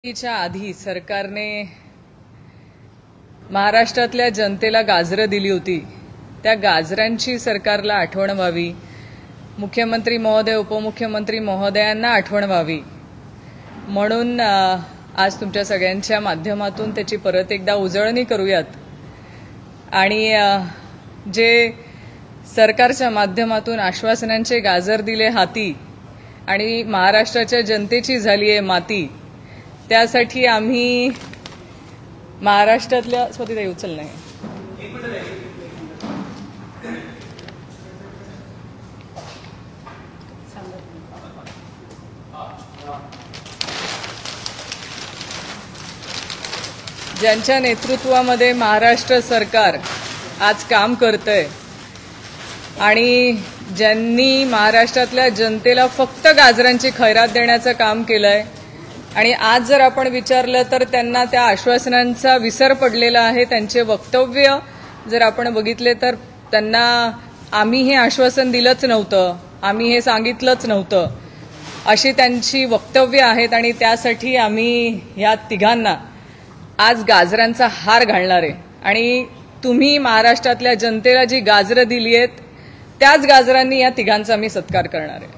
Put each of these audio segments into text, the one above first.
च्या आधी सरकारने महाराष्ट्रातल्या जनतेला गाजरं दिली होती. त्या गाजरांची सरकारला आठवण व्हावी, मुख्यमंत्री महोदय उपमुख्यमंत्री महोदयांना आठवण व्हावी म्हणून आज तुमच्या सगळ्यांच्या माध्यमातून त्याची परत एकदा उजळणी करूयात आणि जे सरकारच्या माध्यमातून आश्वासनांचे गाजर दिले हाती आणि महाराष्ट्राच्या जनतेची झाली आहे माती, त्यासाठी आम्ही महाराष्ट्रातल्या स्वतःताई उचल नाही ज्यांच्या नेतृत्वामध्ये महाराष्ट्र सरकार आज काम करतंय आणि ज्यांनी महाराष्ट्रातल्या जनतेला फक्त गाजरांची खैरात देण्याचं काम केलंय आणि आज जर आपण विचारलं तर त्यांना त्या आश्वासनांचा विसर पडलेला आहे. त्यांचे वक्तव्य जर आपण बघितले तर त्यांना आम्ही हे आश्वासन दिलंच नव्हतं, आम्ही हे सांगितलंच नव्हतं अशी त्यांची वक्तव्य आहेत आणि त्यासाठी आम्ही या तिघांना आज गाजरांचा हार घालणार आहे आणि तुम्ही महाराष्ट्रातल्या जनतेला जी गाजरं दिली आहेत त्याच गाजरांनी या तिघांचा मी सत्कार करणार आहे.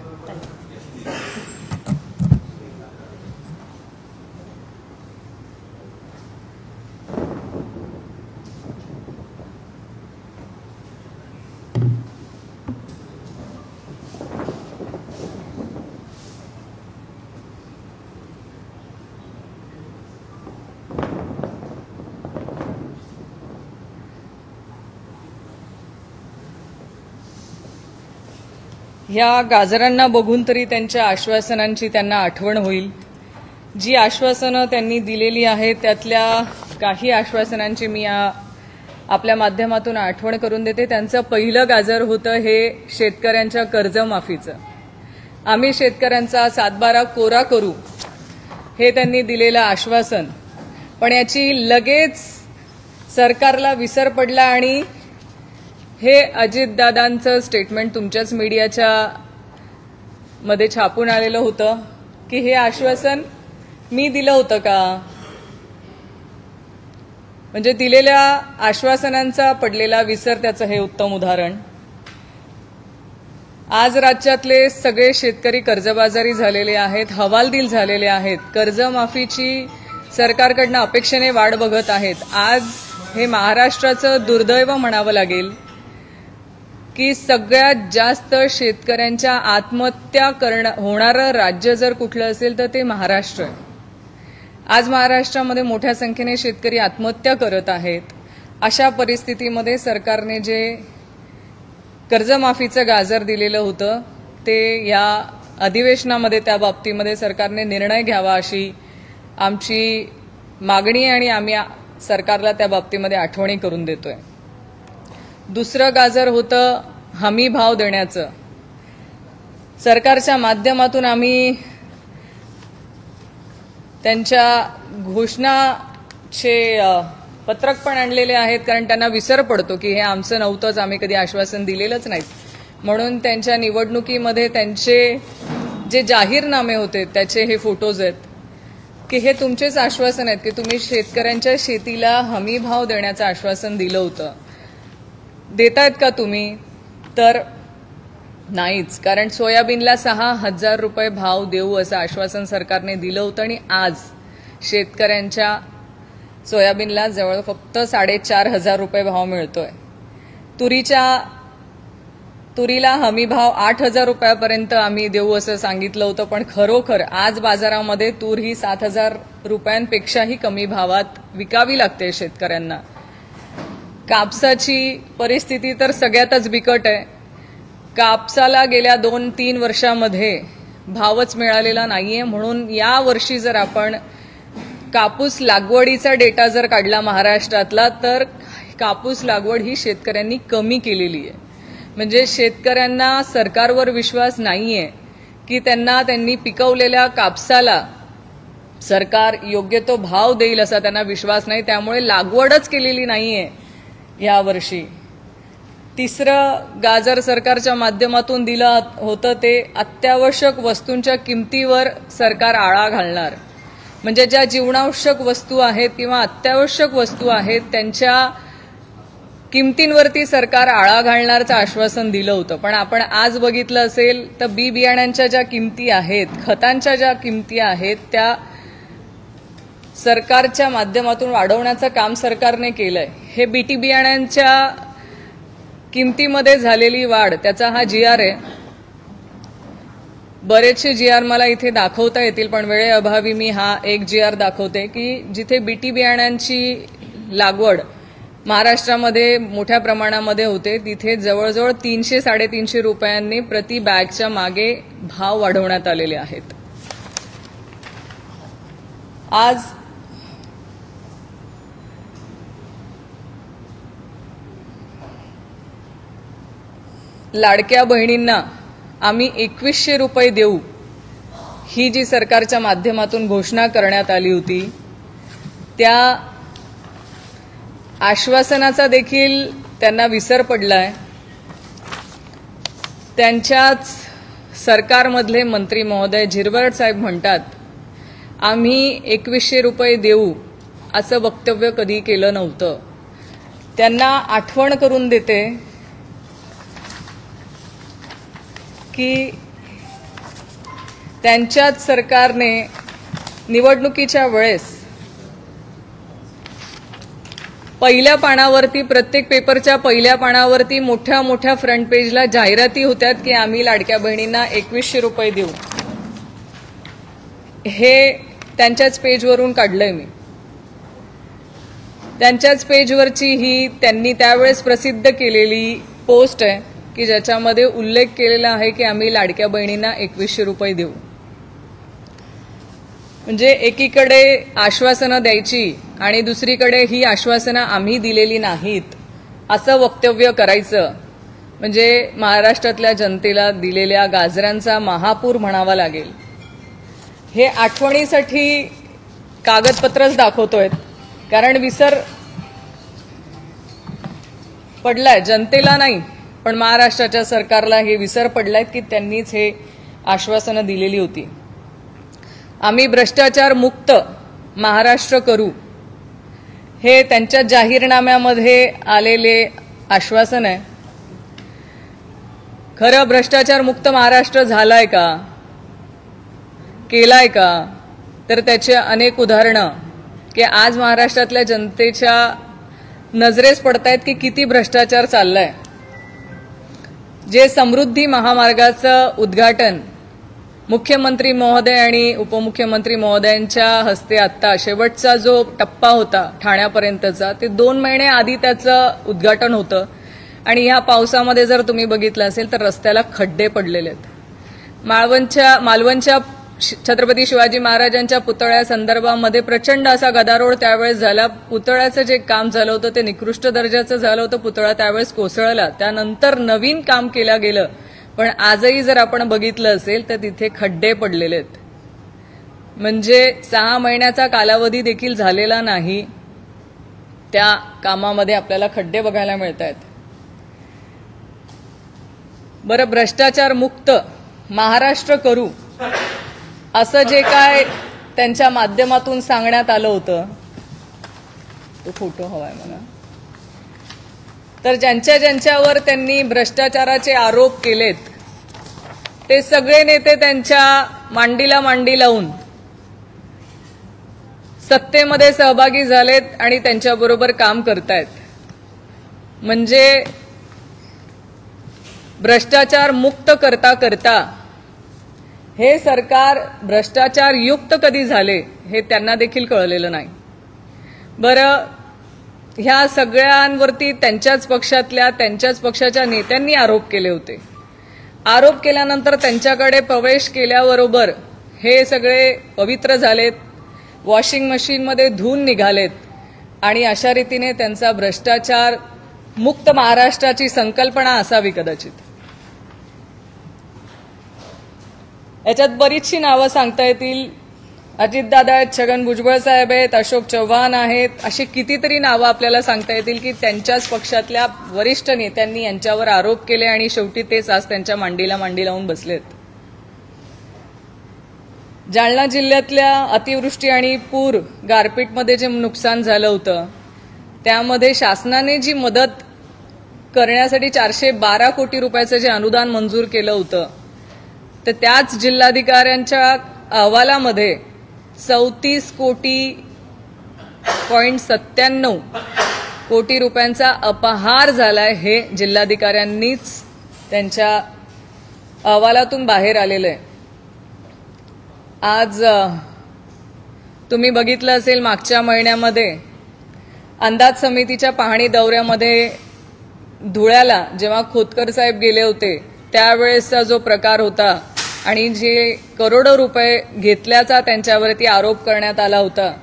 या गाजरांना बघून तरी त्यांच्या आश्वासनांची त्यांना आठवण होईल. जी आश्वासनं त्यांनी दिलेली आहेत त्यातल्या काही आश्वासनांची मी आपल्या माध्यमातून आठवण करून देते. त्यांचं पहिलं गाजर होतं हे शेतकऱ्यांच्या कर्जमाफीचं. आम्ही शेतकऱ्यांचा 7/12 कोरा करू हे त्यांनी दिलेलं आश्वासन, पण याची लगेच सरकारला विसर पडला आणि हे अजितदादांचं स्टेटमेंट तुमच्याच मीडियाच्या मध्ये छापून आलेलं होतं की हे आश्वासन मी दिलं होतं का, म्हणजे दिलेल्या आश्वासनांचा पडलेला विसर त्याचं हे उत्तम उदाहरण. आज राज्यातले सगळे शेतकरी कर्जबाजारी झालेले आहेत, हवालदिल झालेले आहेत, कर्जमाफीची सरकारकडनं अपेक्षेने वाट बघत आहेत. आज हे महाराष्ट्राचं दुर्दैव म्हणावं लागेल की सगळ्यात जास्त शेतकऱ्यांच्या आत्महत्या होणारं राज्य जर कुठलं असेल तर ते महाराष्ट्र आहे. आज महाराष्ट्रामध्ये मोठ्या संख्येने शेतकरी आत्महत्या करत आहेत. अशा परिस्थितीमध्ये सरकारने जे कर्जमाफीचं गाजर दिलेलं होतं ते या अधिवेशनामध्ये त्या बाबतीमध्ये सरकारने निर्णय घ्यावा अशी आमची मागणी आहे आणि आम्ही सरकारला त्या बाबतीमध्ये आठवणी करून देतोय. दुसरं गाजर होतं हमी भाव देण्याचं. सरकारच्या माध्यमातून आम्ही त्यांच्या घोषणाचे पत्रक पण आणलेले आहेत, कारण त्यांना विसर पडतो की हे आमचं नव्हतंच, आम्ही कधी आश्वासन दिलेलंच नाहीत. म्हणून त्यांच्या निवडणुकीमध्ये त्यांचे जे जाहीरनामे होते त्याचे हे फोटोज आहेत की हे तुमचेच आश्वासन आहेत की तुम्ही शेतकऱ्यांच्या शेतीला हमी भाव देण्याचं आश्वासन दिलं होतं. देतायत का तुम्ही? तर नाहीच, कारण सोयाबीनला 6,000 रुपये भाव देऊ असं आश्वासन सरकारने दिलं होतं आणि आज शेतकऱ्यांच्या सोयाबीनला जवळ फक्त 4,500 रुपये भाव मिळतोय. तुरीला हमी भाव 8,000 रुपयापर्यंत आम्ही देऊ असं सांगितलं होतं, पण खरोखर आज बाजारामध्ये तूर ही 7,000 रुपयांपेक्षाही कमी भावात विकावी लागते शेतकऱ्यांना. कापसाची परिस्थिती तर सगळ्यातच बिकट आहे. कापसाला गेल्या 2-3 वर्षामध्ये भावच मिळालेला नाहीये. म्हणून या वर्षी जर आपण कापूस लागवडीचा डेटा जर काढला महाराष्ट्रातला तर कापूस लागवड ही शेतकऱ्यांनी कमी केलेली आहे. म्हणजे शेतकऱ्यांना सरकारवर विश्वास नाहीये की त्यांनी पिकवलेल्या कापसाला सरकार योग्य तो भाव देईल असा त्यांना विश्वास नाही, त्यामुळे लागवडच केलेली नाहीये यावर्षी. तिसरं गाजर सरकारच्या माध्यमातून दिलं होतं ते अत्यावश्यक वस्तूंच्या किमतीवर सरकार आळा घालणार. म्हणजे ज्या जीवनावश्यक वस्तू आहेत किंवा अत्यावश्यक वस्तू आहेत त्यांच्या किमतींवरती सरकार आळा घालण्याचं आश्वासन दिलं होतं. पण आपण आज बघितलं असेल तर बी बियाण्यांच्या ज्या किमती आहेत, खतांच्या ज्या किमती आहेत, त्या सरकारच्या माध्यमातून वाढवण्याचं काम सरकारने केलंय. हे बीटी बियाण्यांच्या किमतीमध्ये झालेली वाढ, त्याचा हा GR आहे. बरेचसे GR मला इथे दाखवता येतील, पण वेळेअभावी मी हा एक GR दाखवते की जिथे बीटी बियाण्यांची लागवड महाराष्ट्रामध्ये मोठ्या प्रमाणामध्ये होते तिथे जवळजवळ 300-350 रुपयांनी प्रति बॅगच्या मागे भाव वाढवण्यात आलेले आहेत. आज लाडक्या बहिणींना आम्ही 2100 रुपये देऊ, ही जी सरकारच्या माध्यमातून घोषणा करण्यात आली होती त्या आश्वासनाचा देखील त्यांना विसर पडलाय. त्यांच्याच सरकारमधले मंत्री महोदय झिरवळ साहेब म्हणतात आम्ही 2100 रुपये देऊ असं वक्तव्य कधी केलं नव्हतं. त्यांना आठवण करून देते की त्यांच्याच सरकारने निवडणुकीच्या वेळेस पहिल्या पानावरती, प्रत्येक पेपरच्या पहिल्या पानावरती मोठ्या मोठ्या फ्रंट पेजला जाहिराती होत्यात की आम्ही लाडक्या बहिणींना 2100 रुपये देऊ. हे त्यांच्याच पेजवरून काढलंय मी. त्यांच्याच पेजवरची ही त्यांनी त्यावेळेस प्रसिद्ध केलेली पोस्ट आहे की ज्याच्यामध्ये उल्लेख केलेला आहे की आम्ही लाडक्या बहिणींना 2100 रुपये देऊ. म्हणजे एकीकडे आश्वासनं द्यायची आणि दुसरीकडे ही आश्वासनं आम्ही दिलेली नाहीत असं वक्तव्य करायचं म्हणजे महाराष्ट्रातल्या जनतेला दिलेल्या गाजरांचा महापूर म्हणावा लागेल. हे आठवणीसाठी कागदपत्रच दाखवतोय, कारण विसर पडलाय जनतेला नाही पण महाराष्ट्राच्या सरकारला हे विसर पडलाय की त्यांनीच हे आश्वासनं दिलेली होती. आम्ही भ्रष्टाचार मुक्त महाराष्ट्र करू, हे त्यांच्या जाहीरनाम्यामध्ये आलेले आश्वासन आहे. खरं भ्रष्टाचार मुक्त महाराष्ट्र झालाय का, केलाय का, तर त्याचे अनेक उदाहरणं की आज महाराष्ट्रातल्या जनतेच्या नजरेस पडतायत की किती भ्रष्टाचार चाललाय. जे समृद्धी महामार्गाचं उद्घाटन मुख्यमंत्री महोदय आणि उपमुख्यमंत्री महोदयांच्या हस्ते आता शेवटचा जो टप्पा होता ठाण्यापर्यंतचा, ते 2 महिने आधी त्याचं उद्घाटन होतं आणि ह्या पावसामध्ये जर तुम्ही बघितलं असेल तर रस्त्याला खड्डे पडलेले आहेत. मालवणच्या छत्रपती शिवाजी महाराजांच्या पुतळ्यासंदर्भामध्ये प्रचंड असा गदारोळ त्यावेळेस झाला. पुतळ्याचं जे काम झालं होतं ते निकृष्ट दर्जाचं झालं होतं. पुतळा त्यावेळेस कोसळला, त्यानंतर नवीन काम केलं गेलं, पण आजही जर आपण बघितलं असेल तर तिथे खड्डे पडलेले आहेत. म्हणजे 6 महिन्याचा कालावधी देखील झालेला नाही त्या कामामध्ये आपल्याला खड्डे बघायला मिळत आहेत. बरं, भ्रष्टाचार मुक्त महाराष्ट्र करू असं जे काय त्यांच्या माध्यमातून सांगण्यात आलं होतं, तो फोटो हवाय मला, तर ज्यांच्यावर त्यांनी भ्रष्टाचाराचे आरोप केलेत ते सगळे नेते त्यांच्या मांडीला मांडी लावून सत्तेमध्ये सहभागी झालेत आणि त्यांच्याबरोबर काम करतायत. म्हणजे भ्रष्टाचार मुक्त करता करता हे सरकार भ्रष्टाचार युक्त कधी झाले हे त्यांना देखील कळलेलं नाही. बरं, ह्या सगळ्यांवरती त्यांच्याच पक्षाच्या नेत्यांनी आरोप केले होते. आरोप केल्यानंतर त्यांच्याकडे प्रवेश केल्याबरोबर हे सगळे पवित्र झालेत, वॉशिंग मशीनमध्ये धुवून निघालेत आणि अशा रीतीने त्यांचा भ्रष्टाचार मुक्त महाराष्ट्राची संकल्पना असावी कदाचित. याच्यात बरीचशी नावं सांगता येतील. अजितदादा आहेत, छगन भुजबळ साहेब आहेत, अशोक चव्हाण आहेत, अशी कितीतरी नावं आपल्याला सांगता येतील की त्यांच्याच पक्षातल्या वरिष्ठ नेत्यांनी यांच्यावर आरोप केले आणि शेवटी तेच आज त्यांच्या मांडीला मांडी लावून बसलेत. जालना जिल्ह्यातल्या अतिवृष्टी आणि पूर गारपीटमध्ये जे नुकसान झालं होतं त्यामध्ये शासनाने जी मदत करण्यासाठी 412 कोटी रुपयाचं जे अनुदान मंजूर केलं होतं तर त्याच जिल्हाधिकाऱ्यांच्या अहवालामध्ये 34.97 कोटी रुपयांचा अपहार झालाय हे जिल्हाधिकाऱ्यांनीच त्यांच्या अहवालातून बाहेर आलेलं आहे। आज तुम्ही बघितलं असेल मागच्या महिन्यामध्ये अंदाज समितीच्या पाहणी दौऱ्यामध्ये धुळ्याला जेव्हा खोतकर साहेब गेले होते त्यावेळेसचा जो प्रकार होता आणि जे करोडो रुपये घेतल्याचा त्यांच्यावरती आरोप करण्यात आला होता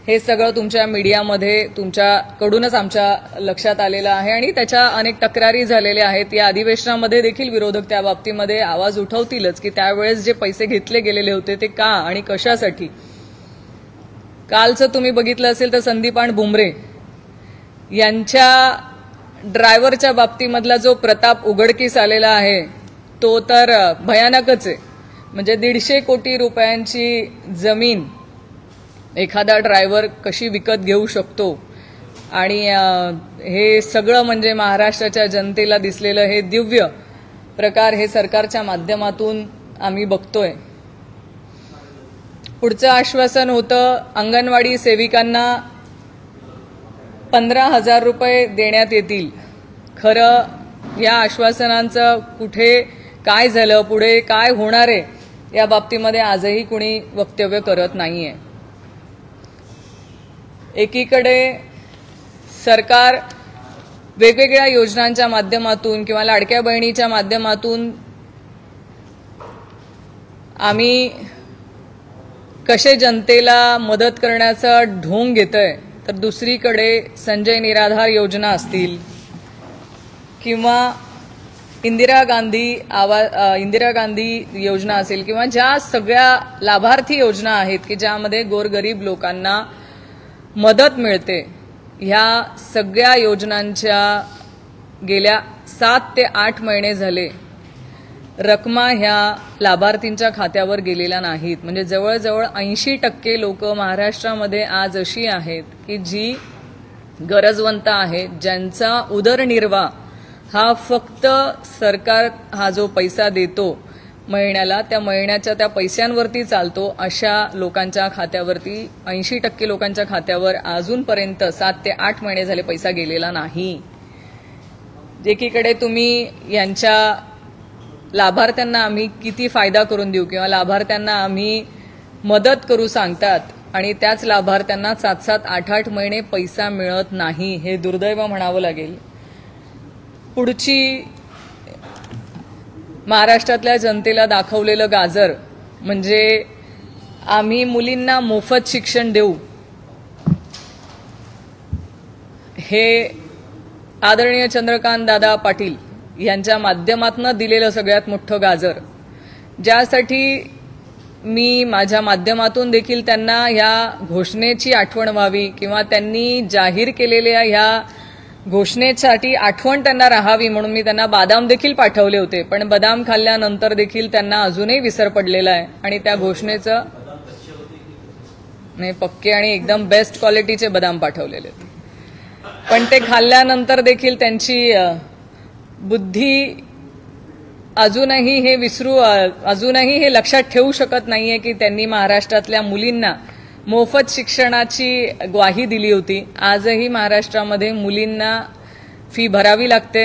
हे सगळं तुमच्या मीडियामध्ये तुमच्याकडूनच आमच्या लक्षात आलेलं आहे आणि त्याच्या अनेक तक्रारी झालेल्या आहेत। या अधिवेशनामध्ये देखील विरोधक त्या बाबतीमध्ये आवाज उठवतीलच की त्यावेळेस जे पैसे घेतले गेलेले होते ते का आणि कशासाठी। कालचं तुम्ही बघितलं असेल तर संदीपान भुमरे यांच्या ड्रायव्हरच्या बाबतीमधला जो प्रताप उघडकीस आलेला आहे तो तर भयानकच आहे। म्हणजे 150 कोटी रुपयांची जमीन एखादा ड्रायव्हर कशी विकत घेऊ शकतो आणि हे सगळं म्हणजे महाराष्ट्राच्या जनतेला दिसलेलं हे दिव्य प्रकार हे सरकारच्या माध्यमातून आम्ही बघतोय। पुढचं आश्वासन होतं अंगणवाडी सेविकांना 15,000 रुपये देण्यात येतील। खरं या आश्वासनांचं कुठे काय झालं पुढे काय होणार आहे या बाबतीमध्ये आजही कुणी वक्तव्य करत नाहीये। एकीकडे सरकार वेगवेगळ्या योजनांच्या माध्यमातून किंवा लाडक्या बहिणीच्या माध्यमातून आम्ही कसे जनतेला मदत करण्याचा ढोंग घेतोय तर दुसरीकडे संजय निराधार योजना असतील किंवा इंदिरा गांधी योजना असेल किंवा ज्या सगळ्या लाभार्थी योजना आहेत की ज्यामध्ये गोरगरीब लोकांना मदत मिळते ह्या सगळ्या योजनांच्या गेल्या 7 ते 8 महिने झाले रकमा ह्या लाभार्थींच्या खात्यावर गेलेल्या नाहीत। म्हणजे जवळजवळ 80% लोक महाराष्ट्रामध्ये आज अशी आहेत की जी गरजवंत आहेत ज्यांचा उदरनिर्वाह हा फक्त सरकार हा जो पैसा देतो महिन्याला त्या महिन्याच्या त्या पैशांवरती चालतो अशा लोकांच्या खात्यावरती 80% लोकांच्या खात्यावर अजूनपर्यंत 7 ते 8 महिने झाले पैसा गेलेला नाही। एकीकडे तुम्ही यांच्या लाभार्थ्यांना आम्ही किती फायदा करून देऊ किंवा लाभार्थ्यांना आम्ही मदत करू सांगतात आणि त्याच लाभार्थ्यांना 7-7, 8-8 महिने पैसा मिळत नाही हे दुर्दैव म्हणावं लागेल। पुढची महाराष्ट्रातल्या जनतेला दाखवलेलं गाजर म्हणजे आम्ही मुलींना मोफत शिक्षण देऊ हे आदरणीय चंद्रकांत दादा पाटील यांच्या माध्यमातून दिलेलं सगळ्यात मोठं गाजर ज्यासाठी मी माझ्या माध्यमातून देखील त्यांना या घोषणेची आठवण व्हावी किंवा त्यांनी जाहीर केलेल्या ह्या घोषणेसाठी आठवण त्यांना राहावी म्हणून मी त्यांना बदाम देखील पाठवले होते पण बदाम खाल्ल्यानंतर देखील त्यांना अजूनही विसर पडलेला आहे आणि त्या घोषणेचं नाही पक्के आणि एकदम बेस्ट क्वालिटीचे बदाम पाठवलेले पण ते खाल्ल्यानंतर देखील त्यांची बुद्धी अजूनही हे लक्षात ठेवू शकत नाहीये की त्यांनी महाराष्ट्रातल्या मुलींना मोफत शिक्षणाची ग्वाही दिली होती। आजही महाराष्ट्रामध्ये मुलींना फी भरावी लागते।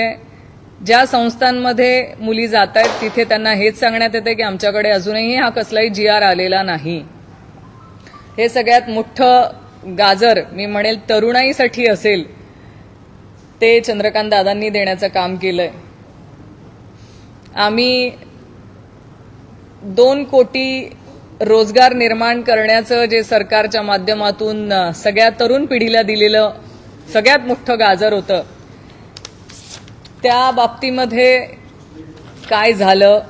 ज्या संस्थांमध्ये मुली जात आहेत तिथे त्यांना हेच सांगण्यात येते की आमच्याकडे अजूनही हा कसलाही GR आलेला नाही। हे सगळ्यात मोठं गाजर मी म्हणेल तरुणाईसाठी असेल ते चंद्रकांत दादांनी देण्याचं काम केलंय। आम्ही 2 कोटी रोजगार निर्माण करण्याचं जे सरकारच्या माध्यमातून सगळ्या तरुण पिढीला दिलेलं सगळ्यात मोठं गाजर होतं त्या बाबतीमध्ये काय झालं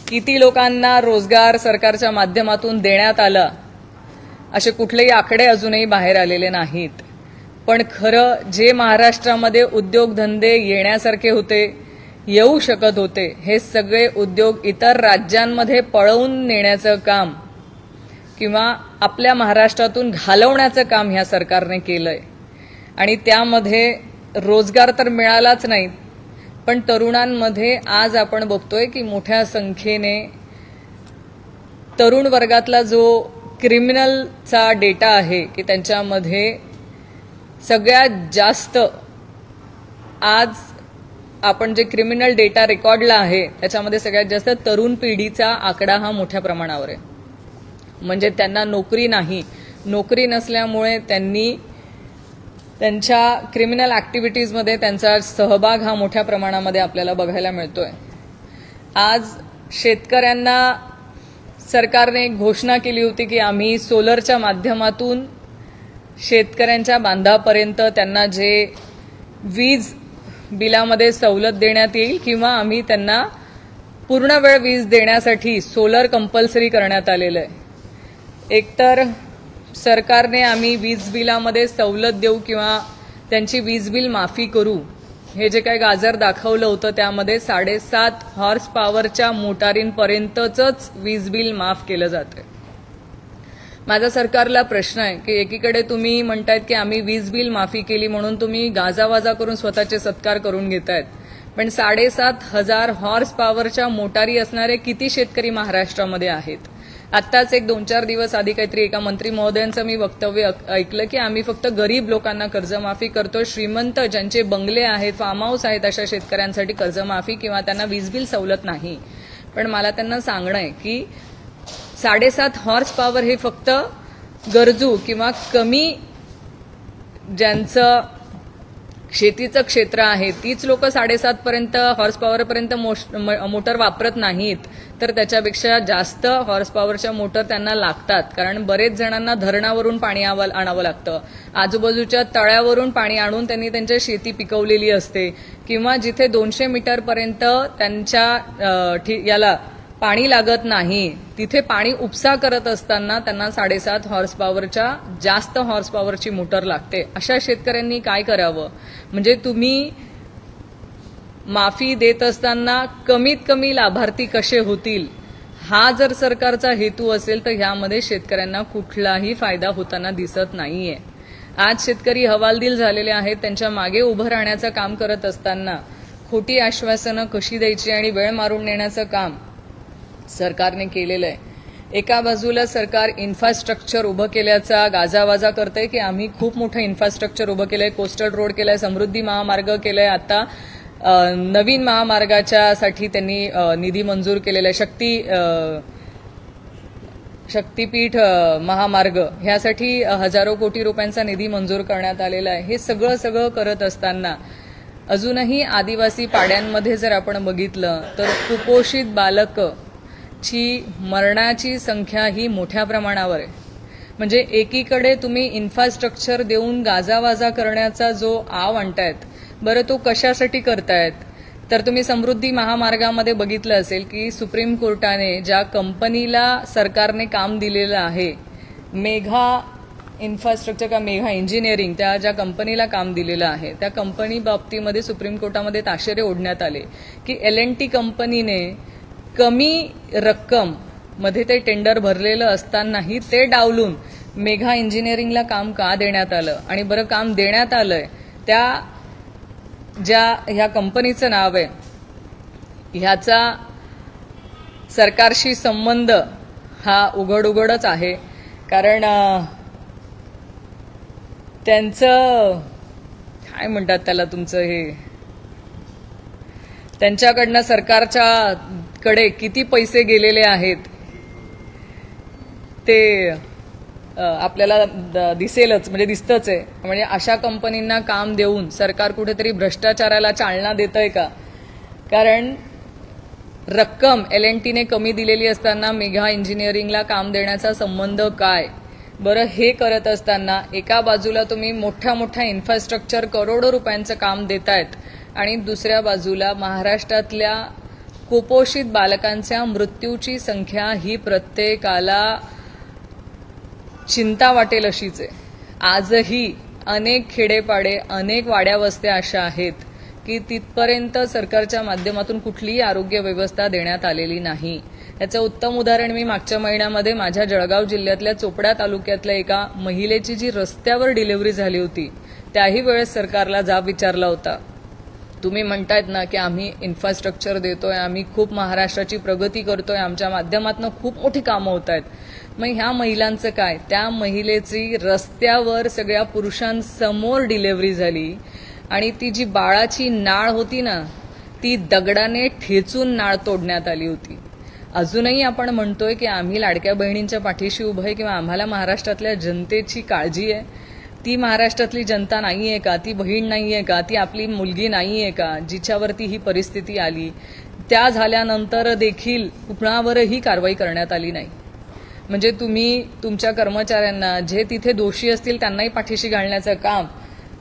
किती लोकांना रोजगार सरकारच्या माध्यमातून देण्यात आला असे कुठलेही आकडे अजूनही बाहेर आलेले नाहीत। पण खरं जे महाराष्ट्रामध्ये उद्योगधंदे येण्यासारखे होते येऊ शकत होते हे सगळे उद्योग इतर राज्यांमध्ये पळवून नेण्याचं काम किंवा आपल्या महाराष्ट्रातून घालवण्याचं काम ह्या सरकारने केलंय आणि त्यामध्ये रोजगार तर मिळालाच नाही, पण तरुणांमध्ये आज आपण बघतोय की मोठ्या संख्येने तरुण वर्गातला जो क्रिमिनलचा डेटा आहे की त्यांच्यामध्ये सगळ्यात जास्त आज आपण जे क्रिमिनल डेटा रेकॉर्डला आहे त्याच्यामध्ये सगळ्यात जास्त तरुण पिढीचा आकडा हा मोठ्या प्रमाणावर आहे. म्हणजे त्यांना नोकरी नाही, नोकरी नसल्यामुळे त्यांनी त्यांच्या क्रिमिनल ऍक्टिव्हिटीजमध्ये त्यांचा सहभाग हा मोठ्या प्रमाणामध्ये आपल्याला बघायला मिळतोय. आज शेतकऱ्यांना सरकारने एक घोषणा केली होती की आम्ही सोलरच्या माध्यमातून शेतकऱ्यांच्या बांधापर्यंत त्यांना जे वीज बिलामध्ये सवलत देण्यात येईल किंवा आम्ही त्यांना पूर्ण वेळ वीज देण्यासाठी सोलर कंपल्सरी करण्यात आलेलं आहे. एकतर सरकारने आम्ही वीज बिलामध्ये सवलत देऊ किंवा त्यांची वीज बिल माफी करू हे जे काही गाजर दाखवलं होतं त्यामध्ये 7.5 हॉर्स पॉवरच्या मोटारींपर्यंतच वीज बिल माफ केलं जातंय. माझा सरकारला प्रश्न आहे की एकीकडे तुम्ही म्हणतायत की आम्ही वीज बिल माफी केली म्हणून तुम्ही गाजावाजा करून स्वतःचे सत्कार करून घेतायत, पण 7,500 हॉर्स पॉवरच्या मोटारी असणारे किती शेतकरी महाराष्ट्रामध्ये आहेत? आत्ताच एक 2-4 दिवस आधी काहीतरी एका मंत्री महोदयांचं मी वक्तव्य ऐकलं की आम्ही फक्त गरीब लोकांना कर्जमाफी करतो, श्रीमंत ज्यांचे बंगले आहेत, फार्म हाऊस आहेत अशा शेतकऱ्यांसाठी कर्जमाफी किंवा त्यांना वीज बिल सवलत नाही. पण मला त्यांना सांगणं आहे की 7.5 हॉर्स पॉवर हे फक्त गरजू किंवा कमी ज्यांचं शेतीचं क्षेत्र आहे तीच लोक 7.5 पर्यंत हॉर्स पॉवरपर्यंत मोटर वापरत नाहीत, तर त्याच्यापेक्षा जास्त हॉर्स पॉवरच्या मोटर त्यांना लागतात. कारण बरेच जणांना धरणावरून पाणी आणावं लागतं, आजूबाजूच्या तळ्यावरून पाणी आणून त्यांनी त्यांच्या शेती पिकवलेली असते किंवा जिथे 200 मीटरपर्यंत त्यांच्या याला पाणी लागत नाही तिथे पाणी उपसा करत असताना त्यांना 7.5 हॉर्स पॉवरच्या जास्त हॉर्स पॉवरची मोटर लागते. अशा शेतकऱ्यांनी काय करावं? म्हणजे तुम्ही माफी देत असताना कमीत कमी लाभार्थी कसे होतील हा जर सरकारचा हेतू असेल तर ह्यामध्ये शेतकऱ्यांना कुठलाही फायदा होताना दिसत नाहीये. आज शेतकरी हवालदिल झालेले आहेत, त्यांच्या मागे उभं राहण्याचं काम करत असताना खोटी आश्वासनं कशी द्यायची आणि वेळ मारून नेण्याचं काम सरकारने केलेलं आहे. एका बाजूला सरकार इन्फ्रास्ट्रक्चर उभं केल्याचा गाजावाजा करतंय की आम्ही खूप मोठं इन्फ्रास्ट्रक्चर उभं केलंय, कोस्टल रोड केलाय, समृद्धी महामार्ग केलाय, आता नवीन महामार्गाच्यासाठी त्यांनी निधी मंजूर केलेला आहे, शक्तीपीठ महामार्ग ह्यासाठी हजारो कोटी रुपयांचा निधी मंजूर करण्यात आलेला आहे. हे सगळं करत असताना अजूनही आदिवासी पाड्यांमध्ये जर आपण बघितलं तर कुपोषित ची मरणाची संख्या ही मोठ्या प्रमाणावर आहे. म्हणजे एकीकडे तुम्ही इन्फ्रास्ट्रक्चर देऊन गाजावाजा करण्याचा जो आव आणतायत, बरं तो कशासाठी करतायत? तर तुम्ही समृद्धी महामार्गामध्ये बघितलं असेल की सुप्रीम कोर्टाने ज्या कंपनीला सरकारने काम दिलेलं आहे, मेघा इन्फ्रास्ट्रक्चर का मेघा इंजिनिअरिंग, त्या ज्या कंपनीला काम दिलेलं आहे त्या कंपनी बाबतीमध्ये सुप्रीम कोर्टामध्ये ताशेरे ओढण्यात आले की L&T कंपनीने कमी रक्कम मध्ये ते टेंडर भरलेलं असतानाही ते डावलून मेघा इंजिनिअरिंगला काम का देण्यात आलं? आणि बरं काम देण्यात आलंय त्या ज्या ह्या कंपनीचं नाव आहे ह्याचा सरकारशी संबंध हा उघडच आहे. कारण त्यांचं काय म्हणतात त्याला, तुमचं हे त्यांच्याकडनं सरकारच्या कडे किती पैसे गेलेले आहेत ते आपल्याला दिसेलच, म्हणजे दिसतच आहे. म्हणजे अशा कंपनींना काम देऊन सरकार कुठेतरी भ्रष्टाचाराला चालना देतंय का? कारण रक्कम L&Tने कमी दिलेली असताना मेघा इंजिनिअरिंगला काम देण्याचा संबंध काय? बरं, हे करत असताना एका बाजूला तुम्ही मोठ्या इन्फ्रास्ट्रक्चर करोडो रुपयांचं काम देतायत आणि दुसऱ्या बाजूला महाराष्ट्रातल्या कुपोषित बालकांच्या मृत्यूची संख्या ही प्रत्येकाला चिंता वाटेल अशीच आहे. आजही अनेक खेडेपाडे, अनेक वाड्या वस्त्या अशा आहेत की तिथपर्यंत सरकारच्या माध्यमातून कुठलीही आरोग्य व्यवस्था देण्यात आलेली नाही. याचं उत्तम उदाहरण मी मागच्या महिन्यामध्ये माझ्या जळगाव जिल्ह्यातल्या चोपडा तालुक्यातल्या एका महिलेची जी रस्त्यावर डिलिव्हरी झाली होती त्याही वेळेस सरकारला जाब विचारला होता. तुम्ही म्हणतायत ना की आम्ही इन्फ्रास्ट्रक्चर देतोय, आम्ही खूप महाराष्ट्राची प्रगती करतोय, आमच्या माध्यमातून खूप मोठी कामं होत आहेत, मग ह्या महिलांचं काय? त्या महिलेची रस्त्यावर सगळ्या पुरुषांसमोर डिलिव्हरी झाली आणि ती जी बाळाची नाळ होती ना ती दगडाने ठेचून नाळ तोडण्यात आली होती. अजूनही आपण म्हणतोय की आम्ही लाडक्या बहिणींच्या पाठीशी उभं आहे किंवा आम्हाला महाराष्ट्रातल्या जनतेची काळजी आहे. ती महाराष्ट्रातली जनता नाहीये का? ती बहीण नाहीये का? ती आपली मुलगी नाहीये का जिच्यावरती ही परिस्थिती आली? त्या झाल्यानंतर देखील कुणावरही कारवाई करण्यात आली नाही. म्हणजे तुम्ही तुमच्या कर्मचाऱ्यांना जे तिथे दोषी असतील त्यांनाही पाठीशी घालण्याचं काम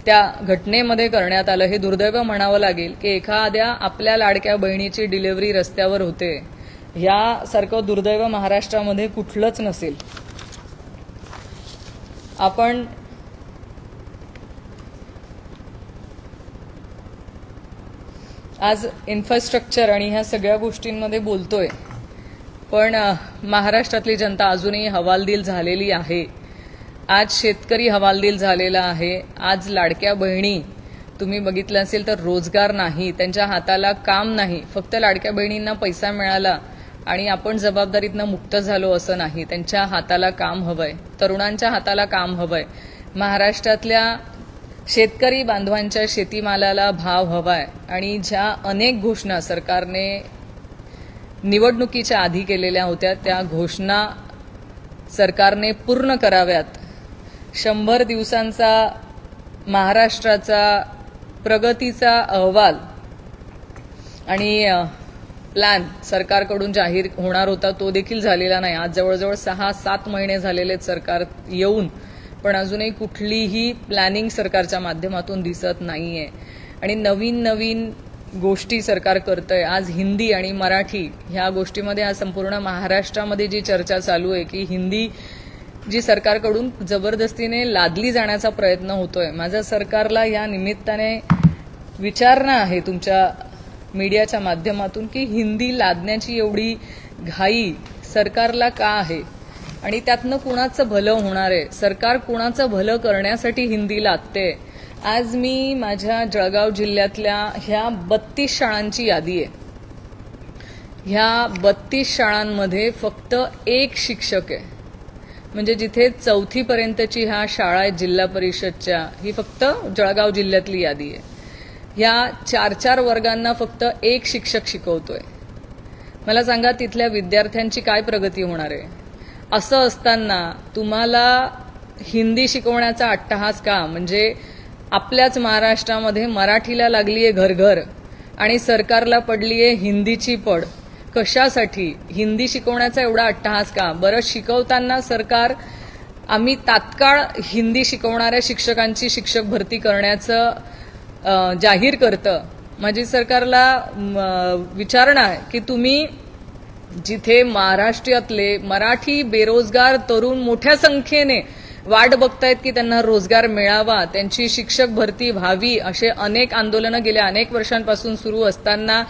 त्या घटनेमध्ये करण्यात आलं. हे दुर्दैव म्हणावं लागेल की एखाद्या आपल्या लाडक्या बहिणीची डिलिव्हरी रस्त्यावर होते, ह्यासारखं दुर्दैव महाराष्ट्रामध्ये कुठलंच नसेल. आपण आज इन्फ्रास्ट्रक्चर आणि ह्या सगळ्या गोष्टींमध्ये बोलतोय, पण महाराष्ट्रातली जनता अजूनही हवालदिल झालेली आहे. आज शेतकरी हवालदिल झालेला आहे. आज लाडक्या बहिणी तुम्ही बघितलं असेल तर रोजगार नाही, त्यांच्या हाताला काम नाही. फक्त लाडक्या बहिणींना पैसा मिळाला आणि आपण जबाबदारीतनं मुक्त झालो असं नाही. त्यांच्या हाताला काम हवंय, तरुणांच्या हाताला काम हवंय. महाराष्ट्रातल्या शेतकरी बांधवांच्या शेतीमालाला भाव हवाय आणि ज्या अनेक घोषणा सरकारने निवडणुकीच्या आधी केलेल्या होत्या त्या घोषणा सरकारने पूर्ण कराव्यात. 100 दिवसांचा महाराष्ट्राचा प्रगतीचा अहवाल आणि प्लॅन सरकारकडून जाहीर होणार होता तो देखील झालेला नाही. आज जवळजवळ 6-7 महिने झालेले सरकार येऊन, पण अजूनही कुठलीही प्लॅनिंग सरकारच्या माध्यमातून दिसत नाहीये आणि नवीन नवीन गोष्टी सरकार करतंय. आज हिंदी आणि मराठी ह्या गोष्टीमध्ये आज संपूर्ण महाराष्ट्रामध्ये जी चर्चा चालू आहे की हिंदी जी सरकारकडून जबरदस्तीने लादली जाण्याचा प्रयत्न होतोय. माझा सरकारला या निमित्ताने विचारणं आहे तुमच्या मीडियाच्या माध्यमातून की हिंदी लादण्याची एवढी घाई सरकारला का आहे आणि त्यातनं कुणाचं भलं होणार आहे? सरकार कुणाचं भलं करण्यासाठी हिंदी लादते? आज मी माझ्या जळगाव जिल्ह्यातल्या ह्या 32 शाळांची यादी आहे. ह्या 32 शाळांमध्ये फक्त एक शिक्षक आहे. म्हणजे जिथे 4थी पर्यंतची ह्या शाळा आहेत जिल्हा परिषदच्या, ही फक्त जळगाव जिल्ह्यातली यादी आहे. ह्या 4-4 वर्गांना फक्त एक शिक्षक शिकवतोय. मला सांगा तिथल्या विद्यार्थ्यांची काय प्रगती होणार आहे? असं असताना तुम्हाला हिंदी शिकवण्याचा अट्टहास का? म्हणजे आपल्याच महाराष्ट्रामध्ये मराठीला लागलीये घरघर आणि सरकारला पडलीये हिंदीची पड. कशासाठी हिंदी शिकवण्याचा एवढा अट्टहास का? बरं, शिकवताना सरकार आम्ही तात्काळ हिंदी शिकवणाऱ्या शिक्षकांची शिक्षक भरती करण्याचं जाहीर करतं. माझी सरकारला विचारणा आहे की तुम्ही जिथे महाराष्ट्रातले मराठी बेरोजगार तरुण मोठ्या संख्येने वाट बघतायत की त्यांना रोजगार मिळावा, त्यांची शिक्षक भरती व्हावी, असे अनेक आंदोलनं गेल्या अनेक वर्षांपासून सुरू असताना